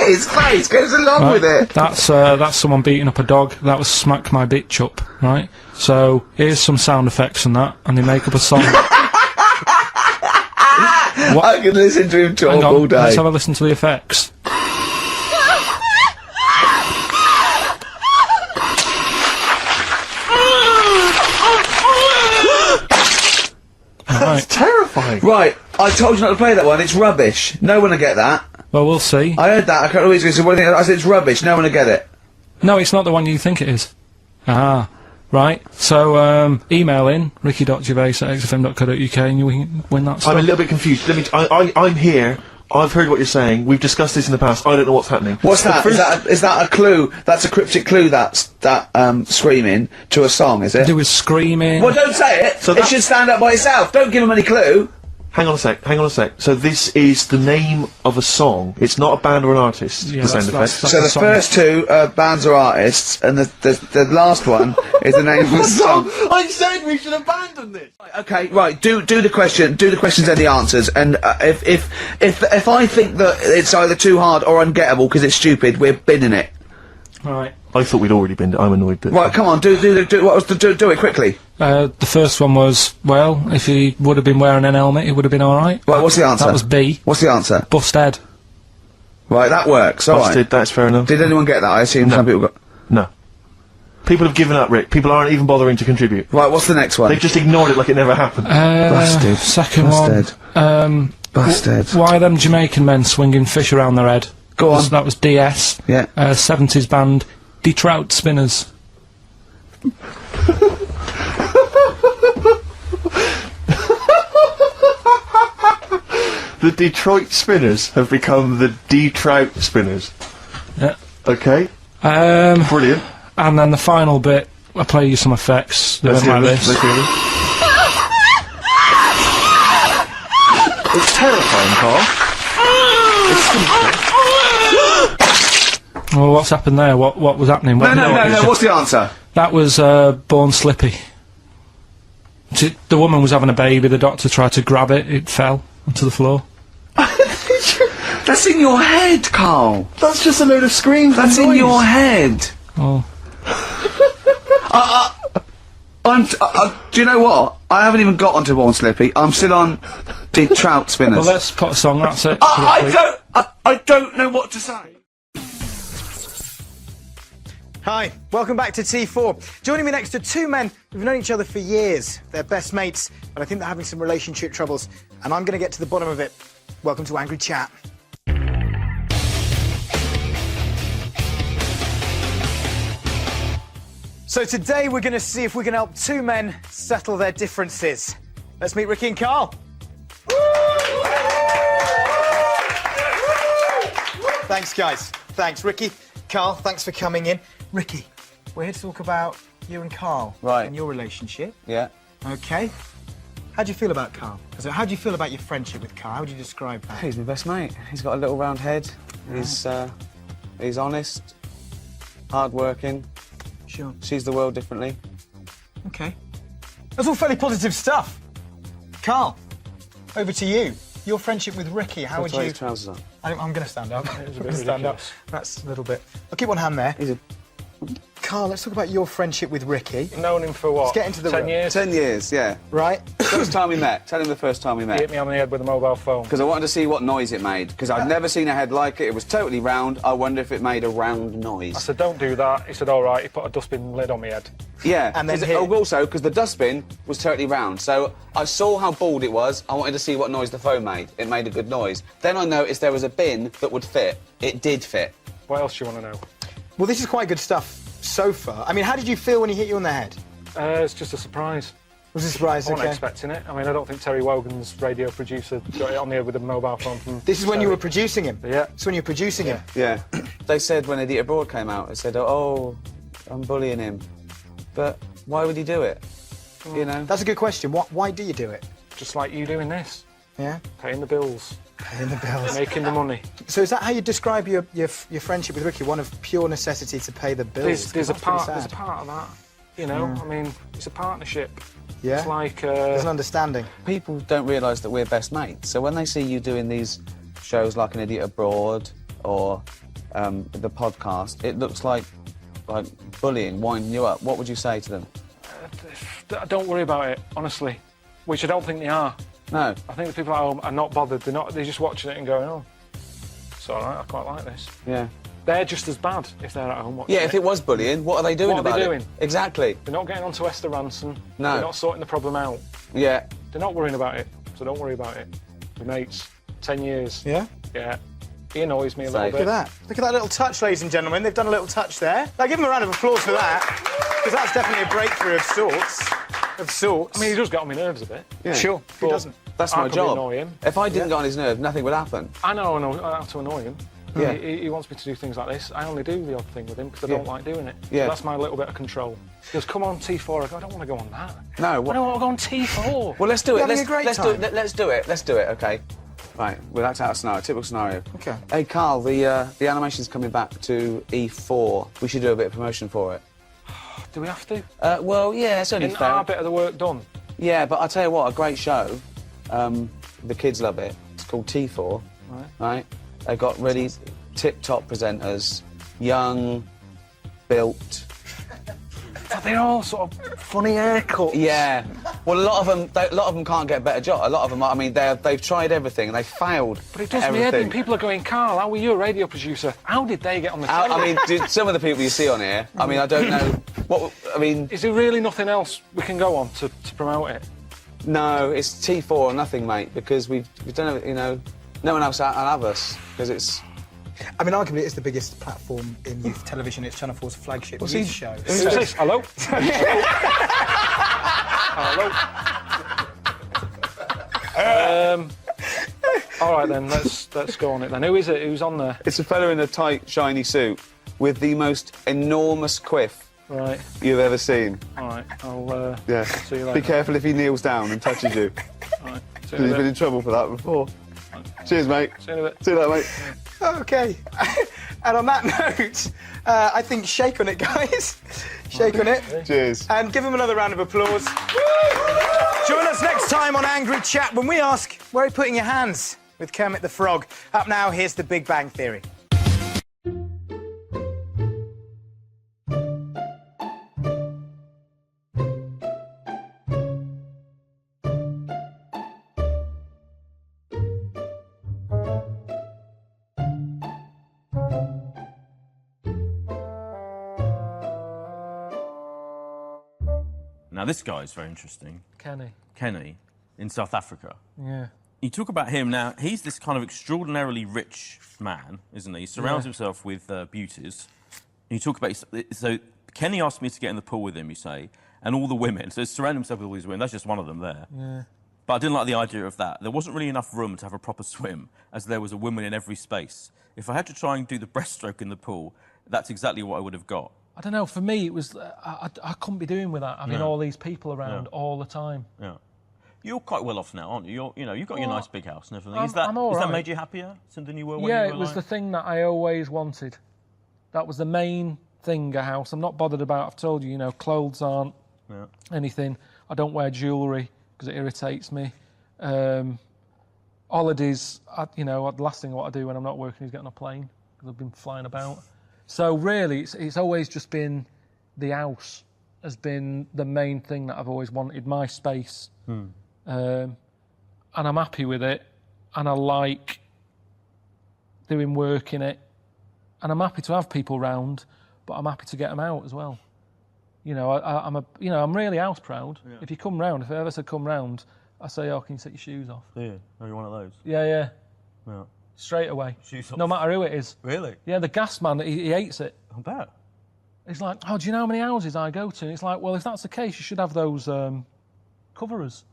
His face goes along with it. That's someone beating up a dog. That was Smack My Bitch Up, right? So, here's some sound effects and that, and they make up a song. I can listen to him talk Hang on, all day. let's have a listen to the effects. That's terrifying. Right, I told you not to play that one. It's rubbish. No one will get that. Well, we'll see. I heard that. I can't always say, what do you think? I said it's rubbish. No one will get it. No, it's not the one you think it is. Ah, right. So, email in, ricky.gervais@xfm.co.uk and you win that stuff. I'm a little bit confused. I'm here. I've heard what you're saying. We've discussed this in the past. I don't know what's happening. What's that? Is that a clue? That's a cryptic clue. That's screaming to a song, is it? To do with screaming. Well, don't say it. So it should stand up by itself. Don't give him any clue. Hang on a sec. So this is the name of a song. It's not a band or an artist. Yeah, the sound effect. So the first two are bands or artists, and the last one is the name of the song. I said we should abandon this. Okay, right. Do the question. Do the questions and the answers. And if I think that it's either too hard or ungettable because it's stupid, we're binning it. Right. I thought we'd already been. I'm annoyed that. Right, come on. Do what was do it quickly. The first one was, well, if he would have been wearing an helmet, it would have been alright. Right, what's the answer? That was B. What's the answer? Bust head. Right, that works. All right. Busted. That's fair enough. Did anyone get that? I assume some people got. No. People have given up, Rick. People aren't even bothering to contribute. Right, what's the next one? They've just ignored it like it never happened. Busted. Second Busted. one. Busted. Why are them Jamaican men swinging fish around their head? Go on. That was DS. Yeah. 70s band, Trout Spinners. The Detroit Spinners have become the D-Trout Spinners. Yeah. Okay. Brilliant. And then the final bit, I'll play you some effects. They Let's went hear like this. this. Let's hear this. It's terrifying, Carl. It's simple. Well, what's happened there? What was happening? No. What's the answer? That was Born Slippy. The woman was having a baby, the doctor tried to grab it, it fell onto the floor. That's in your head, Carl. That's just a load of screams. That's in your head. Oh. Do you know what? I haven't even got onto Born Slippy. I'm still on the Trout Spinners. Well, let's put a song, that's it. I don't know what to say. Hi, welcome back to T4. Joining me next are two men who've known each other for years. They're best mates, but I think they're having some relationship troubles, and I'm going to get to the bottom of it. Welcome to Angry Chat. So today we're going to see if we can help two men settle their differences. Let's meet Ricky and Karl. Thanks, guys. Thanks, Ricky. Karl, thanks for coming in. Ricky, we're here to talk about you and Karl. Right. And your relationship. Yeah. Okay. How do you feel about Karl? So how do you feel about your friendship with Karl? How would you describe that? He's my best mate. He's got a little round head. He's honest, hard-working. Sure. Sees the world differently. Okay. That's all fairly positive stuff. Karl, over to you. Your friendship with Ricky, how would you... His trousers on. I'm going to stand up. It was a bit ridiculous. That's a little bit... I'll keep one hand there. Karl, let's talk about your friendship with Ricky. Known him for what? Let's get into the 10 room. years? 10 years, yeah. Right. First time we met. Tell him the first time we met. He hit me on the head with a mobile phone. Because I wanted to see what noise it made. Because I'd never seen a head like it. It was totally round. I wonder if it made a round noise. I said, don't do that. He said, all right. He put a dustbin lid on my head. Yeah, And then also because the dustbin was totally round. So I saw how bald it was. I wanted to see what noise the phone made. It made a good noise. Then I noticed there was a bin that would fit. It did fit. What else do you want to know? Well, this is quite good stuff so far. I mean, how did you feel when he hit you on the head? It's just a surprise. Was it a surprise? I wasn't Okay. expecting it. I mean, I don't think Terry Wogan's radio producer got it on the head with a mobile phone from... This is when you were producing him? Yeah. It's when you were producing him? Yeah. They said when Idiot Abroad came out, they said, oh, I'm bullying him. But why would he do it? You know? That's a good question. Why do you do it? Just like you doing this. Yeah? Paying the bills. Paying the bills. Making the money. So is that how you describe your friendship with Ricky? One of pure necessity to pay the bills? There's a That's pretty part sad. of that. You know, I mean, it's a partnership. Yeah? It's like... There's an understanding. People don't realise that we're best mates. So when they see you doing these shows like An Idiot Abroad or the podcast, it looks like bullying, winding you up. What would you say to them? Don't worry about it, honestly. Which I don't think they are. No. I think the people at home are not bothered. They're just watching it and going, oh, it's all right, I quite like this. Yeah. They're just as bad if they're at home watching Yeah, if it was bullying, what are they doing What are about they it? doing? Exactly. They're not getting onto Esther Ranson. No. They're not sorting the problem out. Yeah. They're not worrying about it, so don't worry about it. We're mates. 10 years. Yeah? Yeah. He annoys me a little Look bit. at that. Look at that little touch, ladies and gentlemen. They've done a little touch there. Now, give them a round of applause for that, because that's definitely a breakthrough of sorts. I mean, he does get on my nerves a bit. Yeah. Sure, who But doesn't? That's I my could job. annoy him. If I didn't get on his nerves, nothing would happen. I know how to annoy him. Yeah. He wants me to do things like this. I only do the odd thing with him because I Yeah. don't like doing it. Yeah. So that's my little bit of control. He goes, come on, T4. I go, I don't want to go on that. No. I don't want to go on T4. Well, let's do it. You're having Let's a great let's do time. it. Let's do it. Let's do it. Okay. Right. We'll act out a scenario. Typical scenario. Okay. Hey, Karl. The animation's coming back to E4. We should do a bit of promotion for it. Do we have to? Well, yeah. It's only Isn't fair. our bit of the work done? Yeah, but I'll tell you what. A great show. The kids love it. It's called T4. Right. They've got really tip-top presenters, young, built. But they're all sort of funny haircuts. Yeah. Well, a lot of them can't get a better job. A lot of them, I mean, they've tried everything and they failed. But it does me head in. People are going, Karl, how were you a radio producer? How did they get on the telly? I mean, some of the people you see on here, I mean, I don't know what. I mean, is there really nothing else we can go on to promote it? No, it's T4 or nothing, mate, because we've done it. You know, no one else will have us because it's. I mean, arguably, it's the biggest platform in youth television. It's Channel 4's flagship What's youth he- show. Who's this? Hello? Hello? All right, then, let's go on it then. Who is it? Who's on there? It's a fellow in a tight, shiny suit with the most enormous quiff Right. you've ever seen. All right, I'll Yeah. see you Be later. careful if he kneels down and touches you. All right, see Because you he's in a been bit. in trouble for that before. Cheers, mate. See you in a bit. See you later, mate. Okay. And on that note, I think shake on it, guys. Shake on it. Cheers. And give him another round of applause. Join us next time on Angry Chat when we ask, where are you putting your hands? With Kermit the Frog. Up now, here's the Big Bang Theory. Now, this guy is very interesting. Kenny, in South Africa. Yeah. You talk about him now. He's this kind of extraordinarily rich man, isn't he? He surrounds Yeah. himself with beauties. And you talk about so Kenny asked me to get in the pool with him, you say, and all the women, so surround himself with all these women, that's just one of them there. Yeah. But I didn't like the idea of that. There wasn't really enough room to have a proper swim, as there was a woman in every space. If I had to try and do the breaststroke in the pool, that's exactly what I would have got. I don't know, for me it was, I couldn't be doing with that, having all these people around all the time. Yeah. You're quite well off now, aren't you? You've got your nice big house and everything. Has I'm all that right. made you happier than you were when Yeah, you were it was the thing that I always wanted. That was the main thing, a house. I'm not bothered about, I've told you, clothes aren't anything. I don't wear jewellery because it irritates me. Holidays, the last thing what I do when I'm not working is get on a plane because I've been flying about. So really, it's always just been the house has been the main thing that I've always wanted, my space. And I'm happy with it, and I like doing work in it, and I'm happy to have people round, but I'm happy to get them out as well. I'm really house proud. Yeah. If you come round, if I ever said come round, I say, oh, can you take your shoes off? Yeah, you're one of those. Yeah. Yeah. Straight away. Shoes off. No matter who it is. Really? Yeah, the gas man, he hates it. I bet. He's like, oh, do you know how many houses I go to? And it's like, well, if that's the case, you should have those coverers.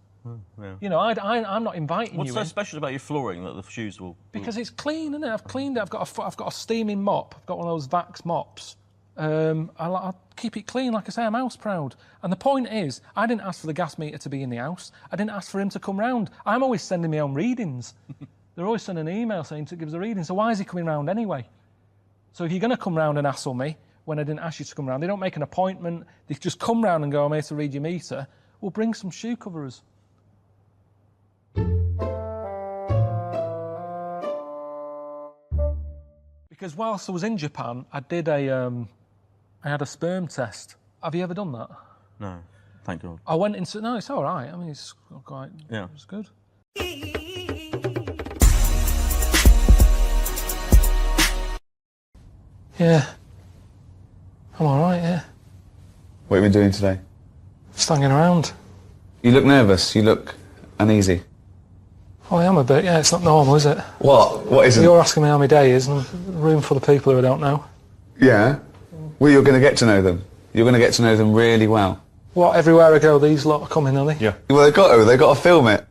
Yeah. I'm not inviting What's you so in. special about your flooring that the shoes will... Because it's clean, isn't it? I've cleaned it. I've got a steaming mop. I've got one of those Vax mops. I keep it clean, like I say, I'm house proud. And the point is, I didn't ask for the gas meter to be in the house. I didn't ask for him to come round. I'm always sending my own readings. They're always sending an email saying to give us a reading. So why is he coming round anyway? So if you're going to come round and hassle me when I didn't ask you to come round, they don't make an appointment. They just come round and go, I'm here to read your meter. Well, bring some shoe coverers. Because whilst I was in Japan, I had a sperm test. Have you ever done that? No, thank God. I went into... No, it's all right. I mean, it's quite... Yeah. It's good. Yeah. I'm all right, yeah. What have you been doing today? Just hanging around. You look nervous. You look uneasy. Oh, I am a bit, yeah. It's not normal, is it? What? What isn't? You're asking me how my day is, and I'm a room full of people who I don't know. Yeah? Well, you're going to get to know them. You're going to get to know them really well. What, everywhere I go, these lot are coming, are they? Yeah. Well, they've got to film it.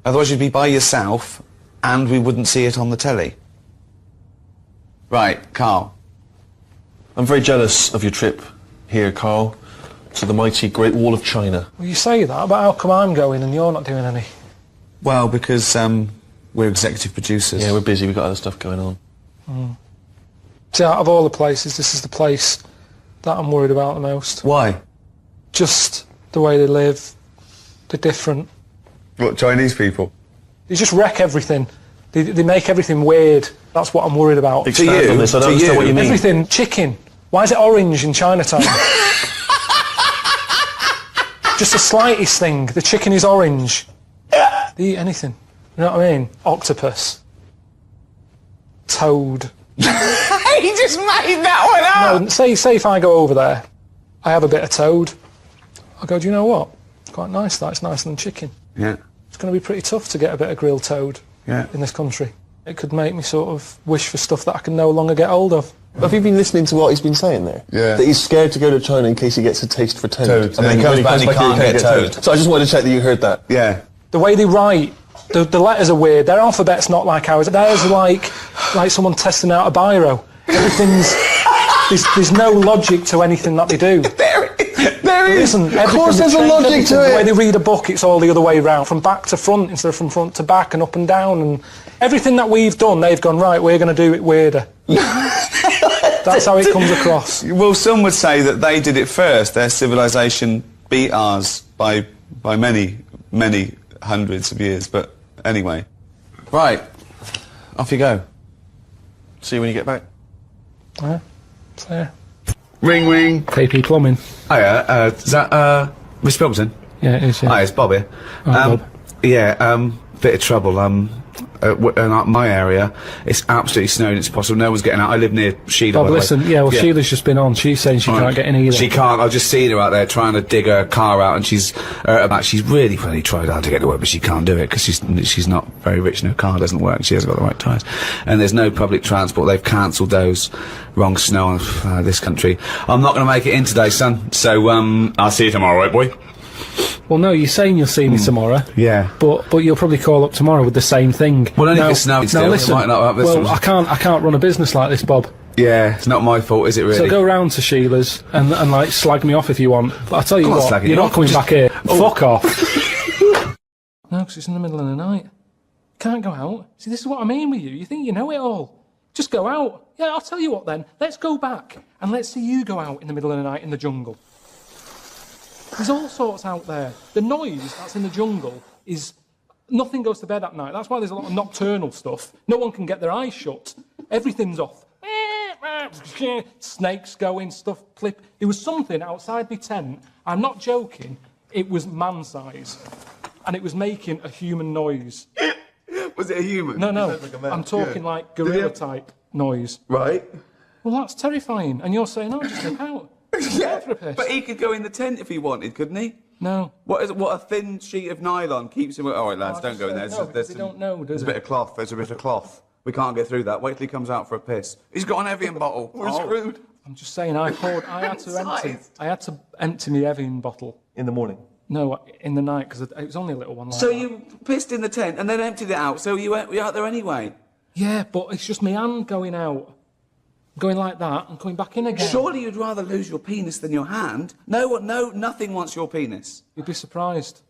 Otherwise you'd be by yourself, and we wouldn't see it on the telly. Right, Carl. I'm very jealous of your trip here, Carl, to the mighty Great Wall of China. Well, you say that, but how come I'm going and you're not doing any? Well, because we're executive producers. Yeah, we're busy. We've got other stuff going on. Mm. See, out of all the places, this is the place that I'm worried about the most. Why? Just the way they live. They're different. What, Chinese people? They just wreck everything. They make everything weird. That's what I'm worried about. Expand on this. I don't understand what you mean. Everything. Chicken. Why is it orange in Chinatown? Just the slightest thing. The chicken is orange. They eat anything. You know what I mean? Octopus. Toad. He just made that one up! No, say if I go over there, I have a bit of toad. I go, do you know what? It's quite nice, that. It's nicer than chicken. Yeah. It's going to be pretty tough to get a bit of grilled toad in this country. It could make me sort of wish for stuff that I can no longer get hold of. Have you been listening to what he's been saying there? Yeah. That he's scared to go to China in case he gets a taste for toad. And then when he comes back, he can't get toad. So I just wanted to check that you heard that. Yeah. The way they write, the letters are weird. Their alphabet's not like ours. Theirs are like someone testing out a biro. Everything's... there's no logic to anything that they do. There isn't. Of course there's a logic to it. The way they read a book, it's all the other way round, from back to front instead of from front to back and up and down. And everything that we've done, they've gone, right, we're going to do it weirder. That's how it comes across. Well, some would say that they did it first. Their civilization beat ours by many, many hundreds of years. But anyway. Right. Off you go. See you when you get back. Yeah. So, Ring, ring. KP Plumbing. Hiya, is that, Miss Pilkington? Yeah, it is, yeah. Hi, it's Bob here. Bob. Yeah, bit of trouble. In my area, it's absolutely snowing. It's possible. No one's getting out. I live near Sheila. Bob, listen, Sheila's just been on. She's saying she can't get in either. She can't. I've just seen her out there trying to dig her car out, and she's really tried hard to get to work, but she can't do it because she's not very rich and her car doesn't work. She hasn't got the right tyres, and there's no public transport. They've cancelled those. Wrong snow on this country. I'm not going to make it in today, son. So I'll see you tomorrow, right, boy? Well, no, you're saying you'll see me tomorrow. Yeah. But you'll probably call up tomorrow with the same thing. Well, only if it's snowing still. Now listen, it might not have this well, one. I can't run a business like this, Bob. Yeah, it's not my fault, is it really? So go round to Sheila's and like slag me off if you want. But I tell you what, you're not coming back here. Fuck off. No, because it's in the middle of the night. Can't go out. See, this is what I mean with you. You think you know it all. Just go out. Yeah, I'll tell you what then. Let's go back and let's see you go out in the middle of the night in the jungle. There's all sorts out there. The noise that's in the jungle is... Nothing goes to bed at night. That's why there's a lot of nocturnal stuff. No one can get their eyes shut. Everything's off. Snakes going, stuff clip. There was something outside my tent. I'm not joking. It was man-size. And it was making a human noise. Was it a human? No. I'm talking like gorilla-type noise. Right. Well, that's terrifying. And you're saying, just nip out. Yeah, but he could go in the tent if he wanted, couldn't he? No. What a thin sheet of nylon keeps him... All right, lads, don't go in there. They don't know, There's a bit of cloth. There's a bit of cloth. We can't get through that. Wait till he comes out for a piss. He's got an Evian bottle. We're screwed. I'm just saying, I had to empty my Evian bottle. In the morning? No, in the night, because it was only a little one like So that. you pissed in the tent and then emptied it out, so you out there anyway? Yeah, but it's just my hand going out. Going like that and coming back in again. Surely you'd rather lose your penis than your hand? No, nothing wants your penis. You'd be surprised.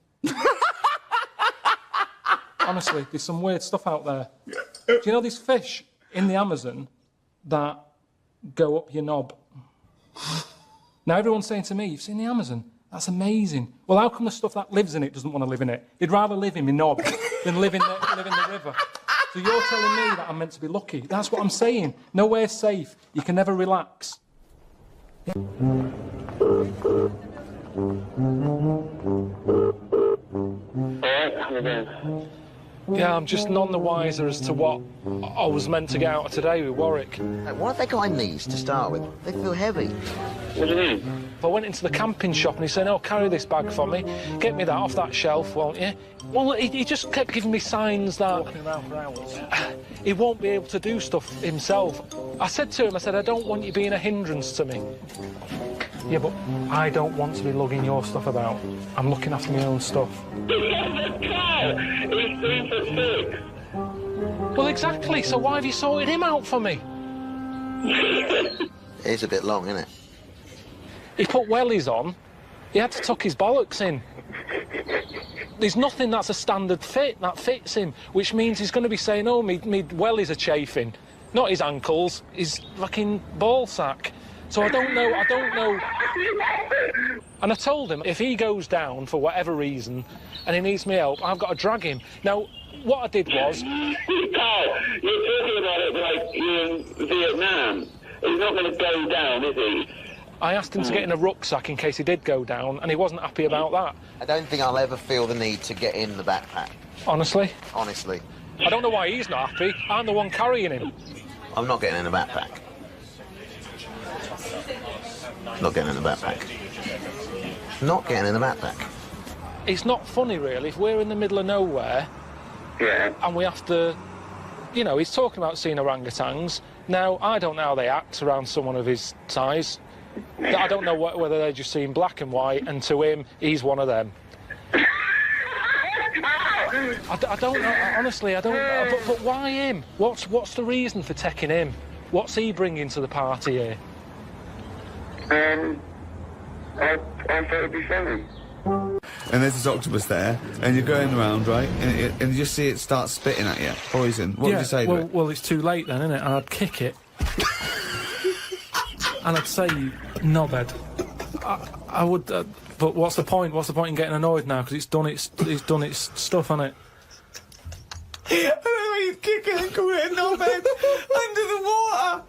Honestly, there's some weird stuff out there. Do you know these fish in the Amazon that go up your knob? Now everyone's saying to me, you've seen the Amazon? That's amazing. Well, how come the stuff that lives in it doesn't want to live in it? They'd rather live in my knob than live in the river. So you're telling me that I'm meant to be lucky? That's what I'm saying. Nowhere's safe. You can never relax. Yeah, I'm just none the wiser as to what I was meant to get out of today with Warwick. Why have they got in these to start with? They feel heavy. What do you mean? I went into the camping shop and he said, carry this bag for me. Get me that off that shelf, won't you? Well, he just kept giving me signs that... Walking around for hours. He won't be able to do stuff himself. I said to him, I don't want you being a hindrance to me. Yeah, but I don't want to be lugging your stuff about. I'm looking after my own stuff. Well, exactly. So why have you sorted him out for me? It's a bit long, isn't it? He put wellies on. He had to tuck his bollocks in. There's nothing that's a standard fit that fits him, which means he's going to be saying, me wellies are chafing. Not his ankles, his fucking ball sack. So I don't know. And I told him, if he goes down for whatever reason and he needs me help, I've got to drag him. Now, what I did was... Carl, you're talking about it like you're in Vietnam. He's not going to go down, is he? I asked him to get in a rucksack in case he did go down, and he wasn't happy about that. I don't think I'll ever feel the need to get in the backpack. Honestly? Honestly. I don't know why he's not happy. I'm the one carrying him. I'm not getting in the backpack. Not getting in the backpack. Not getting in the backpack. It's not funny, really, if we're in the middle of nowhere and we have to... he's talking about seeing orangutans. Now, I don't know how they act around someone of his size. I don't know whether they're just seeing black and white, and to him, he's one of them. I don't know, honestly, I don't know. But why him? What's the reason for taking him? What's he bringing to the party here? I thought it'd be funny. And there's this octopus there, and you're going around, right? And you just see it start spitting at you. Poison. What would you say to it? Well, it's too late then, isn't it? And I'd kick it. And I'd say, knobhead. I would, but what's the point? What's the point in getting annoyed now? Because it's done its stuff, hasn't it? I don't know why you'd kick it and call it a knobhead under the water.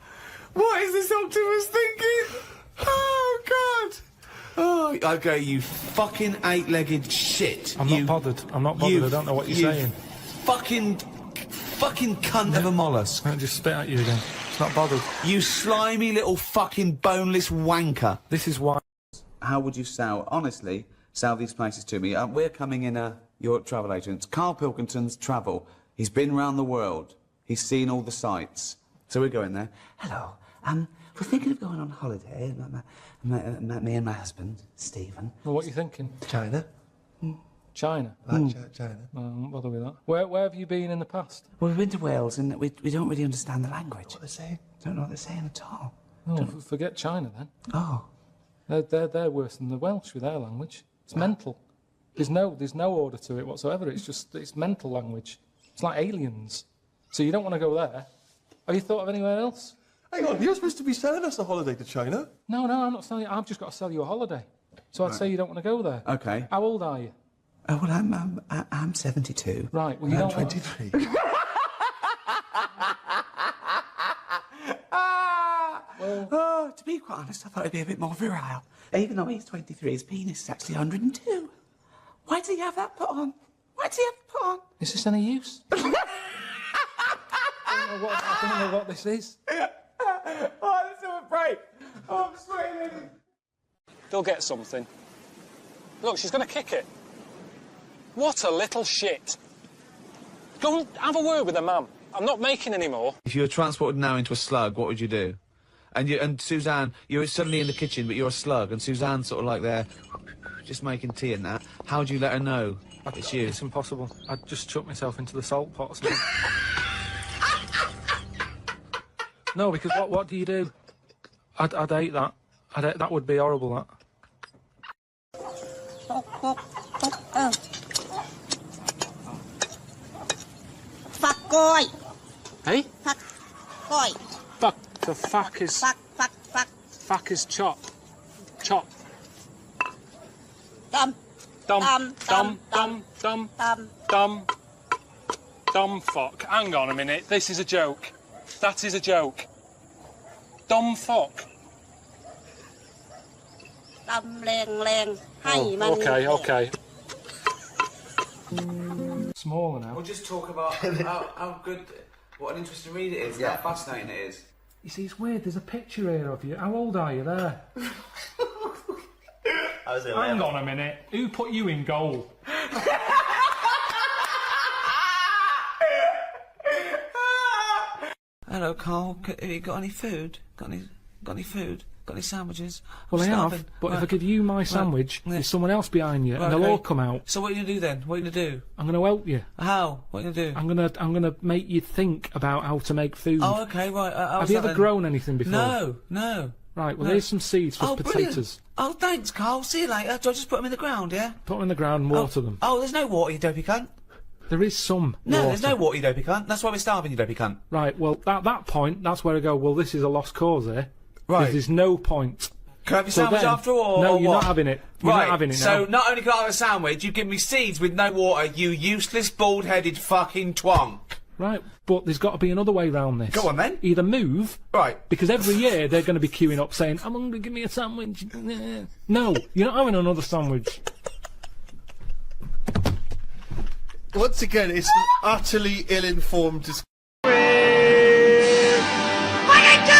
What is this octopus thinking? Oh, God. Oh, okay, you fucking eight-legged shit. I'm not bothered. I don't know what you're saying. fucking cunt of a mollusk. Can't just spit at you again. It's not bothered. You slimy little fucking boneless wanker. This is why. How would you honestly, sell these places to me? We're coming in your travel agent. Karl Pilkington's travel. He's been round the world. He's seen all the sights. So we're going there. Hello. We're thinking of going on holiday. Me and my husband, Stephen. Well, what are you thinking? China. China? China. I don't bother with that. Where have you been in the past? Well, we've been to Wales and we don't really understand the language. What they're saying? Don't know what they're saying at all. Oh, forget China then. Oh. They're worse than the Welsh with their language. It's mental. There's no order to it whatsoever. It's mental language. It's like aliens. So you don't want to go there. Have you thought of anywhere else? Hang on, you're supposed to be selling us a holiday to China. No, I'm not selling you. I've just got to sell you a holiday. So I'd say you don't want to go there. Okay. How old are you? Oh, well, I'm 72. Right, well, you don't... 23. Well, to be quite honest, I thought it'd be a bit more virile. Even though he's 23, his penis is actually 102. Why did he have that put on? Why did he have it put on? Is this any use? I don't know what this is. Oh, this is a break. Oh, I'm sweating. Go get something. Look, she's going to kick it. What a little shit. Go and have a word with her mum. I'm not making any more. If you were transported now into a slug, what would you do? And Suzanne, you're suddenly in the kitchen, but you're a slug, and Suzanne's sort of like there, just making tea and that. How would you let her know it's you? It's impossible. I'd just chuck myself into the salt pot or something. No, because what do you do? I'd hate that. That would be horrible, that. Fuck boy. Hey? Fuck boy. Fuck. The fuck is... Fuck. Fuck is chop. Chop. Dumb. Dumb fuck. Hang on a minute. This is a joke. That is a joke. Dumb fuck. Okay. Smaller now. We'll just talk about how good, what an interesting read it is, how fascinating it is. You see, it's weird. There's a picture here of you. How old are you there? Hang on a minute. Who put you in goal? Hello, Carl. Have you got any food? Got any food? Got any sandwiches? Well, I'm I starving. have, but if I give you my sandwich, there's someone else behind you, and they'll all come out. So what are you going to do then? What are you going to do? I'm going to help you. How? What are you going to do? I'm going to make you think about how to make food. Oh, okay, right. Have you ever grown anything before? No. Right, well, here's some seeds for potatoes. Brilliant. Oh, thanks, Carl. See you later. Do I just put them in the ground, yeah? Put them in the ground and water them. Oh, there's no water, you dopey cunt. There is some No, water. there's no water, you dopey cunt. That's why we're starving, you dopey cunt. Right, well, at that point, that's where I go, well, this is a lost cause here. Right. There's no point. Can I have your sandwich after all? No, or you're what? not having it. You're right, not having it now. so not only can I have a sandwich, you give me seeds with no water, you useless, bald-headed fucking twonk. Right, but there's got to be another way round this. Go on, then. Either move... Right. Because every year they're going to be queuing up saying, I'm hungry, give me a sandwich. No, you're not having another sandwich. Once again, it's an utterly ill-informed discussion. What are you doing?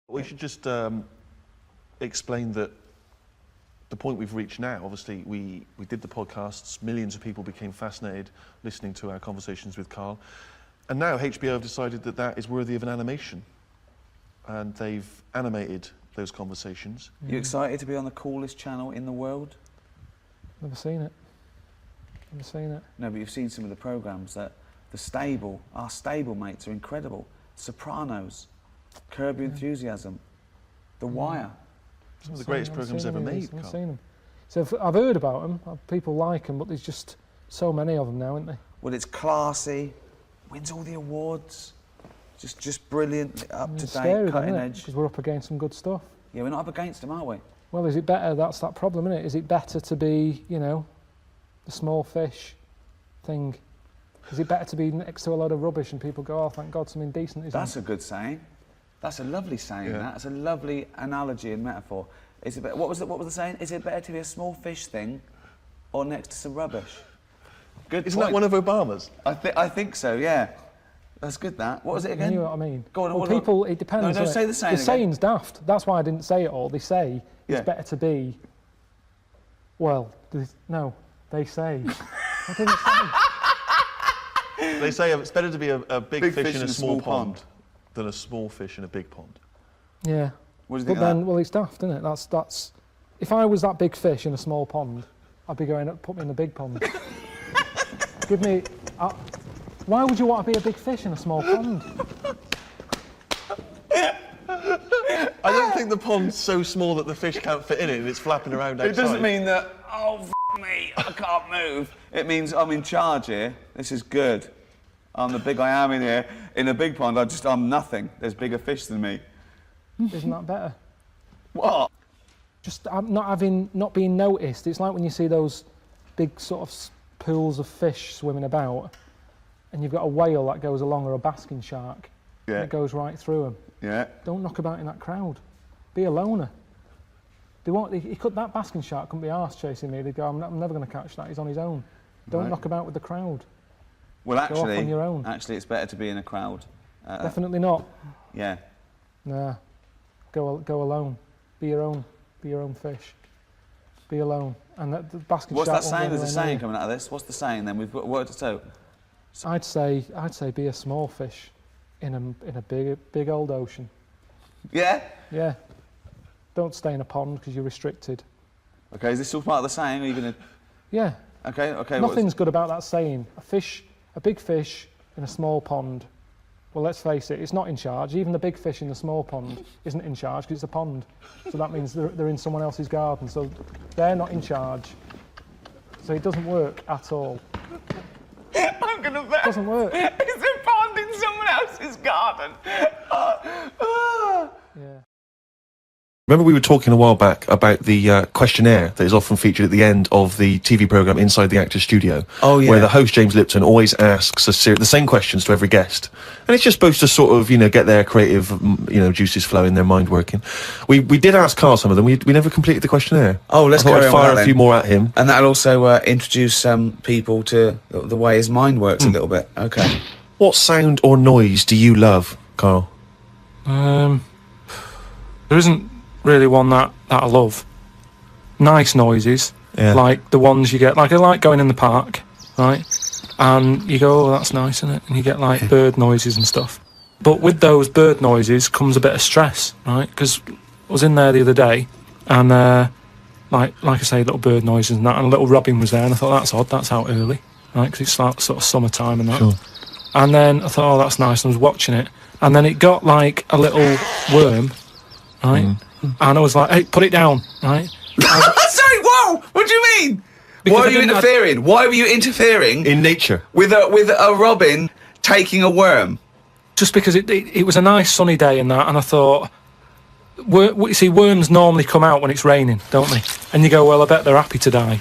We should just explain that the point we've reached now, obviously, we did the podcasts, millions of people became fascinated listening to our conversations with Karl, and now HBO have decided that that is worthy of an animation, and they've animated those conversations. You excited to be on the coolest channel in the world? Never seen it. Never seen it. No, but you've seen some of the programmes that our stable mates are incredible. Sopranos, Curb Your Enthusiasm, The Wire. Some of the greatest programmes ever made, I've Karl. seen them. So I've heard about them. People like them, but there's just so many of them now, isn't there? Well, it's classy, wins all the awards. Just brilliant, up to Scary, date, cutting isn't it? edge. Because we're up against some good stuff. Yeah, we're not up against them, are we? Well, is it better? That's that problem, isn't it? Is it better to be, you know, the small fish thing? Is it better to be next to a load of rubbish and people go, oh, thank God, something decent is That's a good saying. That's a lovely saying. That's a lovely analogy and metaphor. Is it what was the saying? Is it better to be a small fish thing, or next to some rubbish? Good. Isn't that one of Obama's? I think so. Yeah. That's good. That. What was it again? You know what I mean? Go on. Well, people, it depends. No, say the saying. The saying's daft. That's why I didn't say it all. They say it's better to be. Well, they say. I didn't say. They say it's better to be a big fish in a small pond than a small fish in a big pond. Yeah. What do you but think then, of that? well, it's daft, isn't it? That's. If I was that big fish in a small pond, I'd be going, put me in the big pond. Give me. Why would you want to be a big fish in a small pond? I don't think the pond's so small that the fish can't fit in it and it's flapping around outside. It doesn't mean that, oh, me, I can't move. It means I'm in charge here. This is good. I'm the big I am in here. In a big pond, I'm nothing. There's bigger fish than me. Isn't that better? What? Just not being noticed. It's like when you see those big sort of pools of fish swimming about, and you've got a whale that goes along or a basking shark, and it goes right through them. Yeah. Don't knock about in that crowd. Be a loner. That basking shark couldn't be arsed chasing me. They'd go, I'm never going to catch that. He's on his own. Don't knock about with the crowd. Well, Go off on your own. Actually, it's better to be in a crowd. Definitely not. Yeah. Nah. Go alone. Be your own fish. Be alone. And the basking What's shark. that saying? There's a saying coming out of this. What's the saying then? We've got word to I'd say be a small fish in a big old ocean. Yeah? Yeah. Don't stay in a pond because you're restricted. Okay, is this all part of the saying? Or are you going to... Yeah. Okay. Nothing's good about that saying. A big fish in a small pond. Well, let's face it, it's not in charge. Even the big fish in the small pond isn't in charge because it's a pond. So that means they're in someone else's garden. So they're not in charge. So it doesn't work at all. I'm going to bet. It doesn't work. It's a pond in someone else's garden. Yeah. Remember we were talking a while back about the questionnaire that is often featured at the end of the TV programme Inside the Actor's Studio. Oh, yeah. Where the host, James Lipton, always asks the same questions to every guest. And it's just supposed to sort of, get their creative, juices flowing, their mind working. We did ask Karl some of them. We never completed the questionnaire. Oh, let's I'd fire a few more at him. And that'll also introduce people to the way his mind works a little bit. Okay. What sound or noise do you love, Karl? There isn't really one that I love. Nice noises, like the ones you get, like I like going in the park, right? And you go, oh, that's nice, isn't it? And you get like bird noises and stuff. But with those bird noises comes a bit of stress, right? Because I was in there the other day, and like I say, little bird noises and that, and a little robin was there, and I thought, that's odd, that's out early, right? Because it's like sort of summertime and that. Sure. And then I thought, oh, that's nice, and I was watching it, and then it got like a little worm, right? And I was like, hey, put it down, right? Sorry, whoa! What do you mean? Why are you interfering? Why were you interfering in nature with a robin taking a worm? Just because it was a nice sunny day and that, and I thought, you see, worms normally come out when it's raining, don't they? And you go, well, I bet they're happy to die,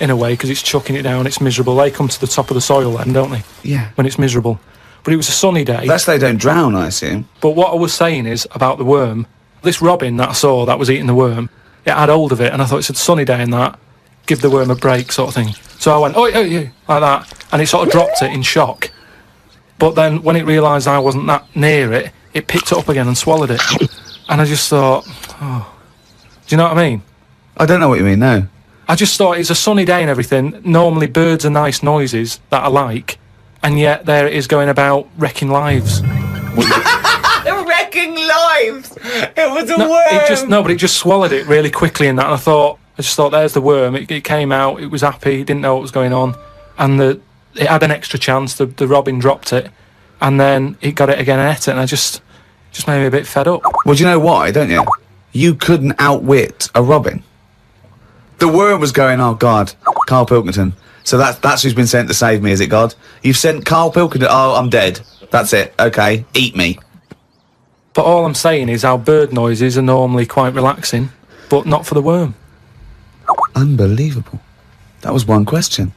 in a way, because it's chucking it down, it's miserable. They come to the top of the soil then, don't they? Yeah. When it's miserable. But it was a sunny day. That's they don't drown, I assume. But what I was saying is, about the worm, this robin that I saw that was eating the worm, it had hold of it, and I thought, it's a sunny day and that, give the worm a break sort of thing. So I went, oh, you, like that, and it sort of dropped it in shock. But then when it realised I wasn't that near it, it picked it up again and swallowed it. And I just thought, oh, do you know what I mean? I don't know what you mean, no. I just thought, it's a sunny day and everything, normally birds are nice noises that I like, and yet there it is going about wrecking lives. Wrecking lives! It was a worm! But it just swallowed it really quickly in that, and I just thought, there's the worm. It came out, it was happy, it didn't know what was going on, and it had an extra chance, the robin dropped it, and then it got it again and ate it, and I just made me a bit fed up. Well, do you know why, don't you? You couldn't outwit a robin. The worm was going, oh, God, Karl Pilkington. So that's who's been sent to save me, is it, God? You've sent Karl Pilkington, oh, I'm dead. That's it. Okay, eat me. But all I'm saying is our bird noises are normally quite relaxing, but not for the worm. Unbelievable. That was one question.